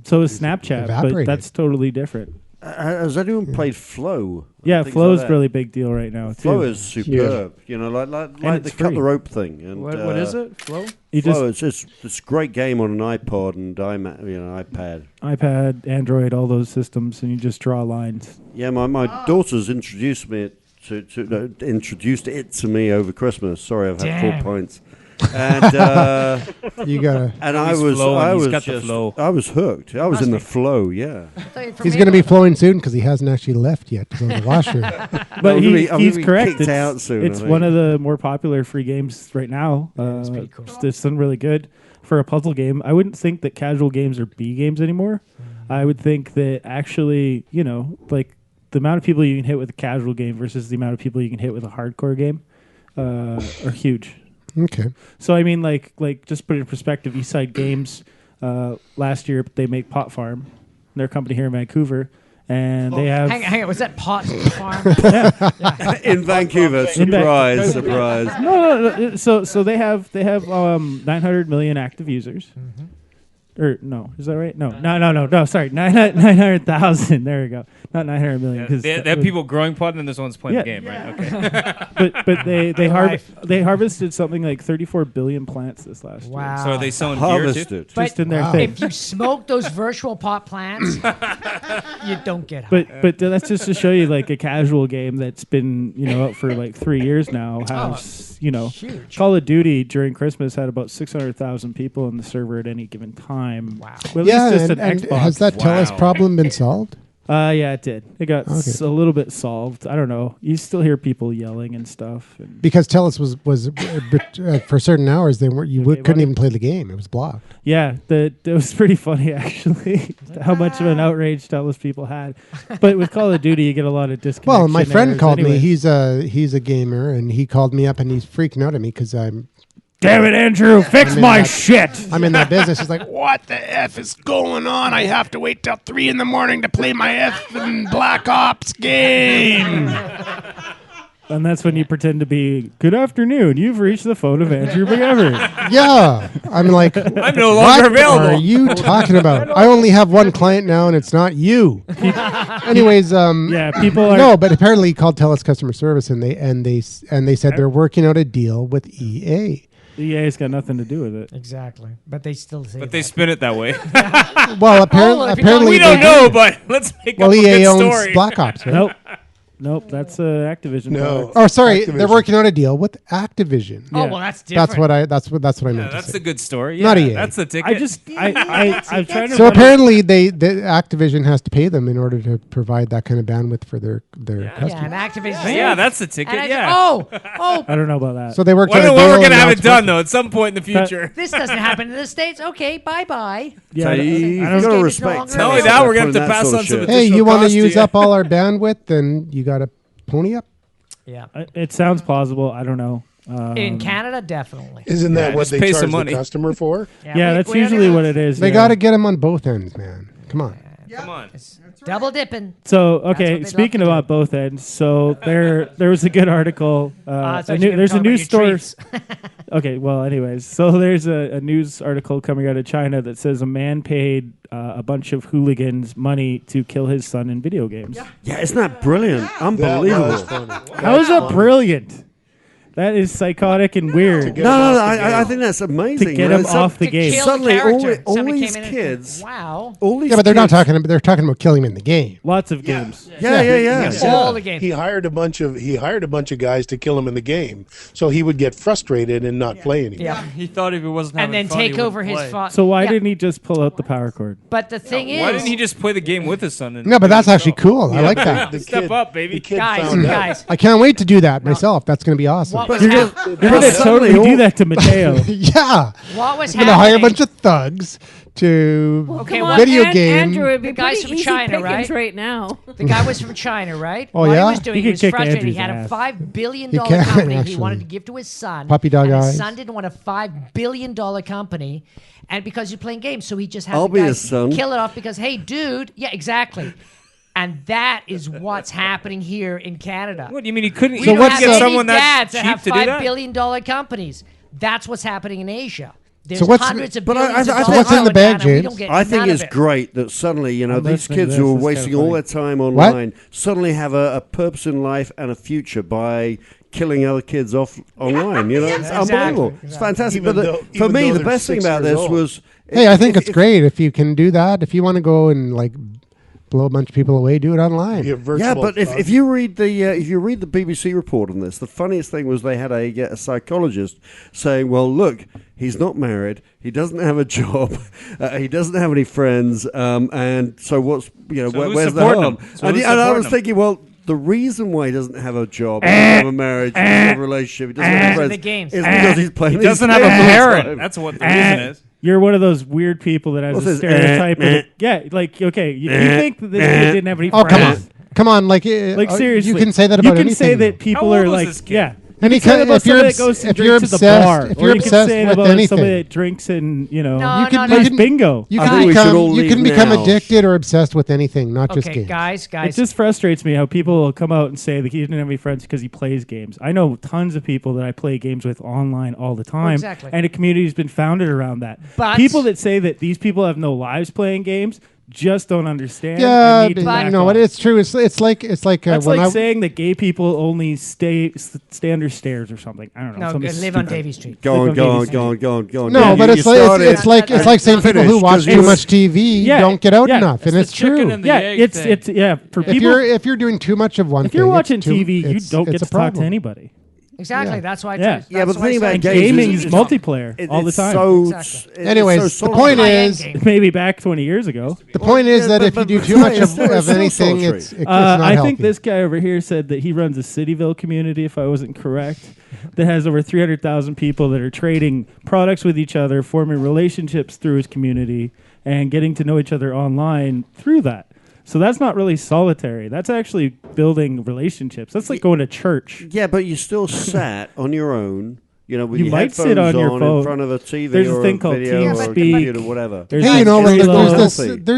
So is Snapchat, evaporated. But that's totally different. Has anyone played Flow? Yeah, Flow is really big deal right now too. Flow is superb. Like the cut the rope thing. And what is it? Flow? Flow. It's a great game on an iPod and iPad. iPad, Android, all those systems, and you just draw lines. Yeah, my daughter's introduced it to me over Christmas. Sorry, I've had 4 points. And you gotta. And I was hooked. I was in the flow. Yeah. He's going to be flowing soon because he hasn't actually left yet to go to the washroom. But he's correct. It's one of the more popular free games right now. It's pretty cool. It's done really good for a puzzle game. I wouldn't think that casual games are B games anymore. I would think that actually, like the amount of people you can hit with a casual game versus the amount of people you can hit with a hardcore game are huge. Okay. So I mean, like just put it in perspective. Eastside Games last year they make Pot Farm, their company here in Vancouver, and they have. Hang on, was that Pot Farm? In Vancouver, surprise. No. So they have 900 million active users. Mm-hmm. Or no, is that right? No. Sorry, 900,000. There we go. Not 900 million. They have people growing pot, and then this one's playing the game, right? Okay. but they harvested something like 34 billion plants this last year. Wow. So are they selling gear too? Just in their thing. If you smoke those virtual pot plants, you don't get high. But that's just to show you, like a casual game that's been out for like 3 years now has huge. Call of Duty during Christmas had about 600,000 people on the server at any given time. Wow. Well, and has that TELUS problem been solved? Yeah, it did. It got a little bit solved. I don't know. You still hear people yelling and stuff. Because TELUS was for certain hours couldn't even play the game. It was blocked. Yeah, it was pretty funny actually. How much of an outrage TELUS people had. But with Call of Duty, you get a lot of disconnection. Well, my friend called anyway. me. He's a gamer, and he called me up and he's freaking out at me because I'm Damn it, Andrew, fix my shit. I'm in that business. It's like, what the F is going on? I have to wait till 3 a.m. to play my effing Black Ops game. And that's when you pretend to be, good afternoon, you've reached the phone of Andrew McEvers. Yeah. I'm like, I'm no longer available. What are you talking about? I only have one client now, and it's not you. Anyways, yeah, people are... No, but apparently he called TELUS customer service, and they said they're working out a deal with EA. EA's got nothing to do with it. Exactly. But they still say But they spin it that way. Well, apparently we don't know, but let's make up a EA good owns story. Black Ops, right? Nope, that's Activision. No. Oh, sorry, they're working on a deal with Activision. Oh, well, that's different. That's what I meant to That's say. a good story. Not Yeah, EA. that's the ticket. I'm trying to. So apparently, the Activision has to pay them in order to provide that kind of bandwidth for their customers. Yeah, and Activision. Yeah, that's the ticket. And Yeah. Oh. I don't know about that. So they worked When on a we're deal going to and have now it it's done, working. though, at some point in the future. This doesn't happen in the States. Okay, bye-bye. Yeah, So you've got to respect. Not only that, we're going to have to pass on some additional Hey, you want to cost use you. up all our bandwidth, then you got to pony up. Yeah. It sounds plausible. I don't know. In Canada, definitely. Isn't that what just they pay charge some the money. customer for? Yeah, that's usually what it is. They yeah. got to get them on both ends, man. Come on. Come on. Double dipping. So That's what okay, they'd speaking love to about both ends, so there was a good article. so There's a talk news about your story. Okay, well, anyways, so there's a news article coming out of China that says a man paid a bunch of hooligans money to kill his son in video games. Yeah, isn't that brilliant? Unbelievable. How is that brilliant? That is psychotic and weird. No, I think that's amazing. To get him off the game. Suddenly, all these kids. Wow. All these Yeah, but they're not kids- talking about. They're talking about killing him in the game. Lots of games. Yeah. All the games. He hired a bunch of guys to kill him in the game, so he would get frustrated and not play anymore. Yeah. He thought if he wasn't And having then fun, he take wouldn't over his play. fun. So why didn't he just pull out the power cord? But the thing is, Why didn't he just play the game with his son? And No, but that's actually cool. I like that. Step up, baby. guys. I can't wait to do that myself. That's going to be awesome. What was You're gonna totally do that to Mateo. Yeah. What was I'm going to hire a happening? bunch of thugs to Okay, Come well, on, video An- game. Andrew, it'd be The guy's pretty from easy China, pickings right? now. The guy was from China, right? Oh, what yeah? he was doing, He he could was kick frustrated. Andrew's He had a ass. $5 billion He can, company he actually. wanted to give to his son. Puppy dog and eyes. his son didn't want a $5 billion company. And because you're playing games, so he just had I'll the be guy his son. kill it off because, hey, dude. Yeah, exactly. And that is what's happening here in Canada. What do you mean he couldn't? We he don't couldn't have get any someone that dads that cheap have to do $5 that? billion companies. That's what's happening in Asia. There's So what's- hundreds of but I- billions I- of I dollars think- what's in the going bag, down and we James? don't get I think none of it's it. great that suddenly, I'm these listening kids to who are this. It's wasting kinda all funny. their time online suddenly have a purpose in life and a future by killing other kids off online. It's unbelievable. It's fantastic. Even But though- for even me, though the they're best thing 6 about years this old. was. Hey, I think it's great if you can do that. If you want to go and blow a bunch of people away, do it online. Yeah, but if you read the BBC report on this, the funniest thing was they had a psychologist saying, "Well, look, he's not married, he doesn't have a job, he doesn't have any friends, and so what's who's where's the supporting harm?" him? So And who's I supporting was him? thinking, well. The reason why he doesn't have a job, he doesn't have a marriage, he doesn't have a relationship, he doesn't have Because of friends, the games. is because he's playing He these doesn't have a games all the parent. time. That's what the reason is. You're one of those weird people that has What's a this? stereotype. You think that this kid didn't have any Oh, friends? come on! Like seriously, you can say that about You can say anything. that people How are old was like, this kid? yeah. Any You can say kind- about if you're somebody obs- that goes to if drink you're to the obsessed- bar, if or you're you can obsessed say with about somebody anything. that drinks and No, you can, no, you no. can bingo. You I can think we should become all you can leave become now. addicted or obsessed with anything, not just Okay, games. guys. It just frustrates me how people will come out and say that he didn't have any friends because he plays games. I know tons of people that I play games with online all the time, exactly. and a community has been founded around that. But- people that say that these people have no lives playing games just don't understand. Yeah, and need to but back you know off. what? It's true. It's like That's when like I saying that gay people only stay under stairs or something. I don't know. No, something live on stupid. Davy Street. Go Live on, on go Davy on, Street. go on, go on, go on. no, Yeah, but you it's like started- it's like saying people who watch too much TV Yeah, don't get out yeah. enough, and It's it's the chicken true. and the Yeah, egg it's thing. for If people. you're doing too much of one If thing, you're it's watching too- TV, you it's- don't get it's to a talk to problem. anybody. Exactly. Yeah. That's why. Yeah. Yeah, but the thing about Gaming games is multiplayer all the it's time. So, Exactly. Anyways, it's so the point solitary. is, Maybe back 20 years ago. the point is that if you do too much it's of still anything, solitary. it's not I healthy. think this guy over here said that he runs a Cityville community, if I wasn't correct, that has over 300,000 people that are trading products with each other, forming relationships through his community, and getting to know each other online through that. So that's not really solitary. That's actually building relationships. That's like going to church. Yeah, but you still sat on your own You know, with You your might sit on your phone in front of a TV There's a or thing a called video or a TeamSpeak. computer, whatever. Hey, you know,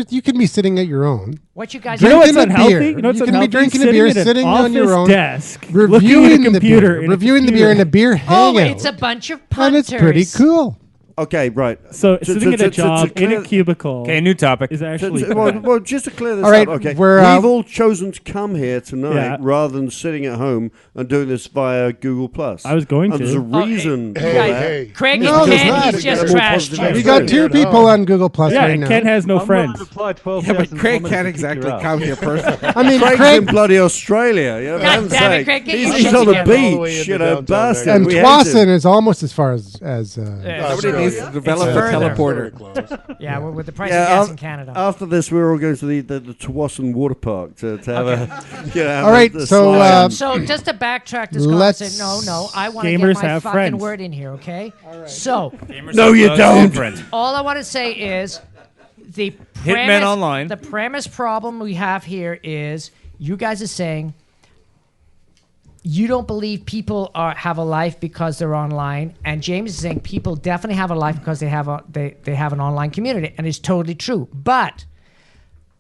you can be sitting at your own. What you guys? You know what's drinking a unhealthy? beer. You know what's You can be unhealthy? drinking a beer, at an sitting on your office own desk, looking at a reviewing the computer, beer, in a reviewing the beer in a beer Oh, hangout. it's a bunch of And punters. it's pretty cool. Okay, right. So sitting at a job in a cubicle. Okay, new topic. Is actually well, just to clear this All right, up, okay, we've all chosen to come here tonight Yeah. rather than sitting at home and doing this via Google Plus. I was going and to. There's a reason for hey, that. hey. Craig No, is there's Ken. not. He's just Get a more trashed positive you. You got two Right. people on Google Plus Yeah, right now. Ken has no I'm friends. willing to apply 12,000 Yeah, but Craig kilometers can't to kick exactly your ass. come here personally. I mean, Craig's Craig in bloody Australia. You know, God for damn it, heaven's Craig, get sake. your He's shit on the together. All the way beach, into you know, downtown bastard. and We hate Twassen him. is almost as far as Somebody needs to develop a further. teleporter. Yeah, with the price Yeah, of gas in Canada. After this, we're all going to the Twassen water park to have a. Have All right, a so, slide. So just to backtrack this Let's- conversation, no, I want to Gamers get my have fucking friends. word in here, okay? So No, you don't. all I want to say is the Hitmen premise, Online. The premise problem we have here is you guys are saying you don't believe people have a life because they're online, and James is saying people definitely have a life because they have an online community, and it's totally true. But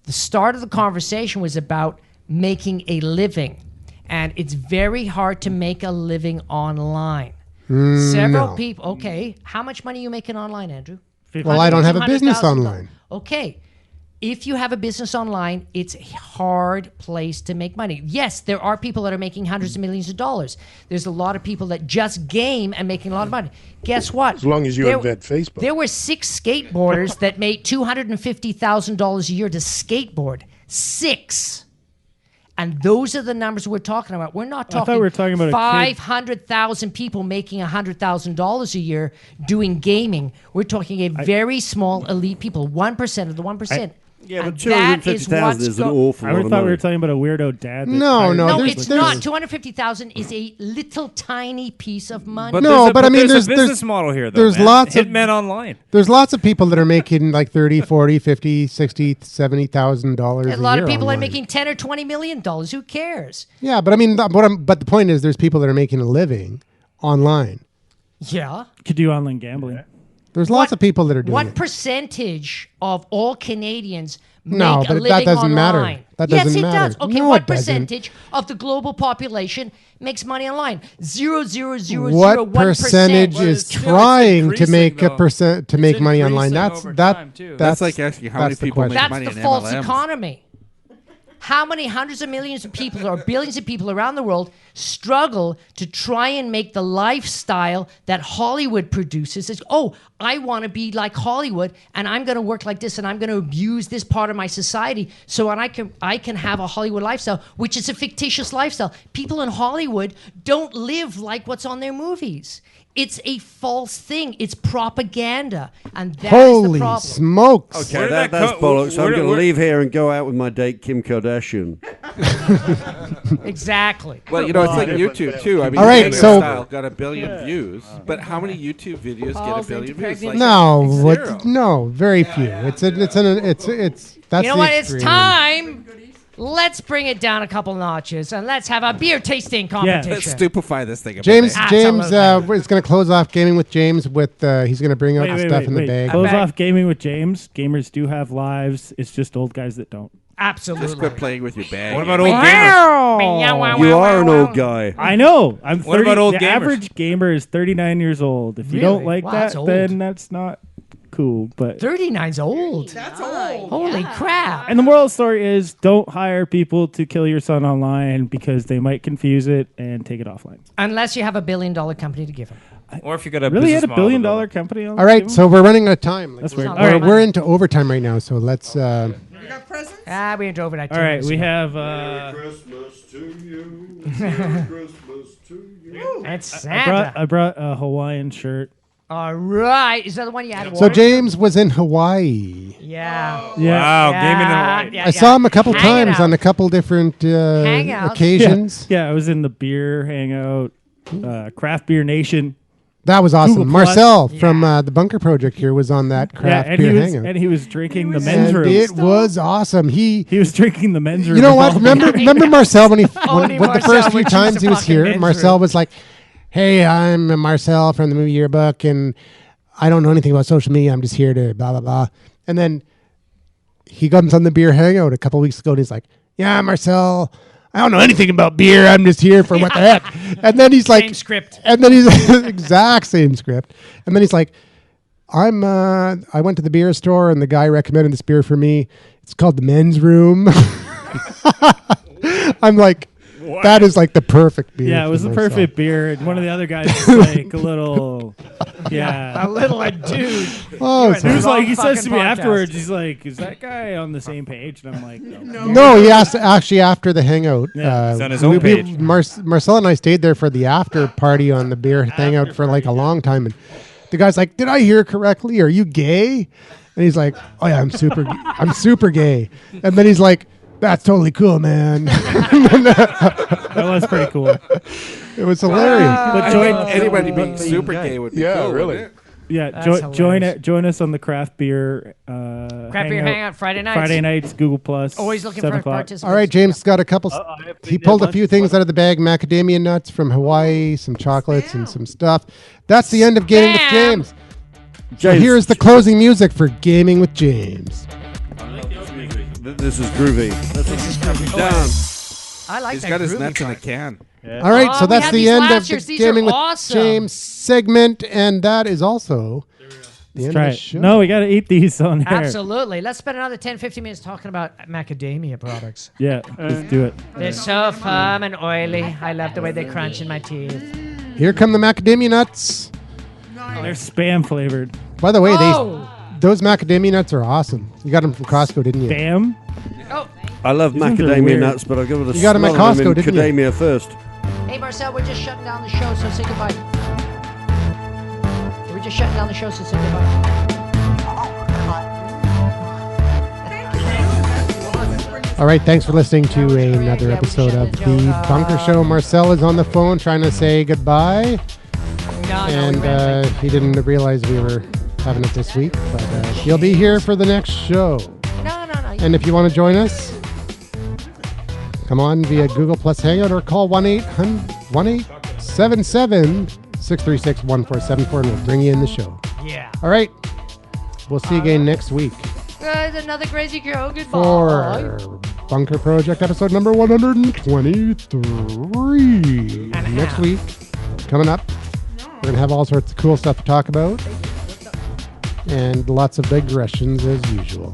the start of the conversation was about making a living, and it's very hard to make a living online. Several no. people. Okay, how much money are you making online, Andrew? Well, I don't have a business $200,000. online. Okay. If you have a business online, it's a hard place to make money. Yes, there are people that are making hundreds of millions of dollars. There's a lot of people that just game and making a lot of money. Guess what? As long as you invent Facebook. There were 6 skateboarders that made $250,000 a year to skateboard. 6. And those are the numbers we're talking about. We're not I thought talking, we were talking about a kid. 500,000 people making $100,000 a year doing gaming. We're talking a very small elite people, 1% of the 1%. Yeah, but And that is 250,000 what's is an go- awful I lot thought of we were money. talking about a weirdo dad. that No, hired no, No, there's- it's there's- not. 250,000 is a little tiny piece of money. But No, there's a, but I mean, there's there's- a business there's- model here, though. there's man. lots of- Hitmen Online. There's lots of people that are making like 30, 40, 50, 60, $70,000 A lot year of people are online. making $10 or $20 million. Who cares? Yeah, but I mean, but the point is, there's people that are making a living online. Yeah. Could do online gambling. There's lots of people that are doing What it. percentage of all Canadians make No, a but that living doesn't matter. online? That yes, doesn't it matter. does. Okay, No, what it doesn't. percentage of the global population makes money online? 0.0001%. What percentage is trying to make a percent to make money online? That's That's like asking how many the people make question. money That's in the false MLMs. economy. How many hundreds of millions of people or billions of people around the world struggle to try and make the lifestyle that Hollywood produces? Is, oh, I want to be like Hollywood, and I'm going to work like this, and I'm going to abuse this part of my society so I can have a Hollywood lifestyle, which is a fictitious lifestyle. People in Hollywood don't live like what's on their movies. It's a false thing. It's propaganda, and that's the Holy problem. smokes! Okay, that's bollocks. I'm going to leave here and go out with my date Kim Kardashian. Exactly. Well, you know, it's like YouTube too. I mean, All right, Gangnam so- Style got 1 billion views, but how many YouTube videos get 1 billion views? Like, No, zero. no, very few. It's that's You know the what? It's extreme. time. Let's bring it down a couple notches and let's have a beer tasting competition. Let's stupefy this thing. A James, bit. James is going to close off gaming with James. With he's going to bring out the stuff in the bag. Close off gaming with James. Gamers do have lives. It's just old guys that don't. Absolutely. Just quit playing with your bag. What about old gamers? You are an old guy. I know. I'm 30. What about old the gamers? average gamer is 39 years old. If you Really? don't like Wow, that's that, old. then that's not cool. But 39's old. That's old. Holy crap. and the moral of the story is don't hire people to kill your son online because they might confuse it and take it offline. Unless you have $1 billion company to give him. Or if you got a Really business had $1 billion model. company on All right, so we're running out of time. That's weird. All We're, right. we're into overtime right now, so let's. We drove it at All right, 10 we minutes. have. Christmas to you. Merry Christmas to you. It's I Santa. brought a Hawaiian shirt. All right. Is that the one you had? So James was in Hawaii. Yeah. Yeah. Wow, Yeah, gaming in Hawaii. yeah, I saw him a couple Hanging times out. on a couple different Hangouts. occasions. Yeah, I was in the beer hangout, Craft Beer Nation. That was awesome. Google Plus. Marcel from the Bunker Project here was on that craft and beer he was hangout. and he was drinking the men's And room. it was awesome. He was drinking the men's room. You know of what? all Remember Marcel when he Only when the Marcel first few would choose times the he was fucking here, men's Marcel room. was like, hey, I'm Marcel from the Movie Yearbook, and I don't know anything about social media. I'm just here to blah, blah, blah. And then he comes on the beer hangout a couple weeks ago, and he's like, yeah, Marcel, I don't know anything about beer. I'm just here for what the heck. And then he's like, same script. And then he's exact same script. And then he's like, I went to the beer store, and the guy recommended this beer for me. It's called the Men's Room. I'm like, what? That is like the perfect beer. Yeah, it was the perfect beer. And one of the other guys was like a little, a little dude. Oh, he says to me afterwards, he's like, is that guy on the same page? And I'm like, no. He asked actually after the hangout. Yeah, he's on his own page. Marcel and I stayed there for the after party on the beer hangout for like a long time, and the guy's like, did I hear correctly? Are you gay? And he's like, oh yeah, I'm super gay. And then he's like, that's totally cool, man. That was pretty cool. It was hilarious. But anybody being super gay would be cool, really. Yeah, join us on the craft beer hangout Friday nights. Friday nights, Google Plus. Always looking for participants. All right, James got a couple. He pulled a few things out of the bag: macadamia nuts from Hawaii, some chocolates, and some stuff. That's the end of Gaming with James. So here's the closing music for Gaming with James. This is groovy. This is groovy. Down. I like He's that. He's got his nuts track. in a can. Yeah. All right, so that's the end of the Gaming with James segment, and that is also the end of the show. No, we got to eat these on air. Absolutely. Let's spend another 10-15 minutes talking about macadamia products. Yeah, let's do it. They're so firm and oily. I love the way they crunch in my teeth. Here come the macadamia nuts. They're spam flavored. By the way, those macadamia nuts are awesome. You got them from Costco, didn't you? Spam? Oh. I love macadamia nuts, but I'll give it a you got them at Costco, didn't macadamia first. Hey, Marcel, we're just shutting down the show, so say goodbye. We're just shutting down the show, so say goodbye. All right, thanks for listening to another episode of The Bunker Show. Marcel is on the phone trying to say goodbye. And he didn't realize we were having it this week, but he'll be here for the next show. No. And if you want to join us, come on via Google Plus Hangout or call 1-877-636-1474 and we'll bring you in the show. Yeah. All right. We'll see you again next week. Another crazy show. Goodbye. For Bunker Project episode number 123. Next week, coming up, we're going to have all sorts of cool stuff to talk about. And lots of digressions as usual.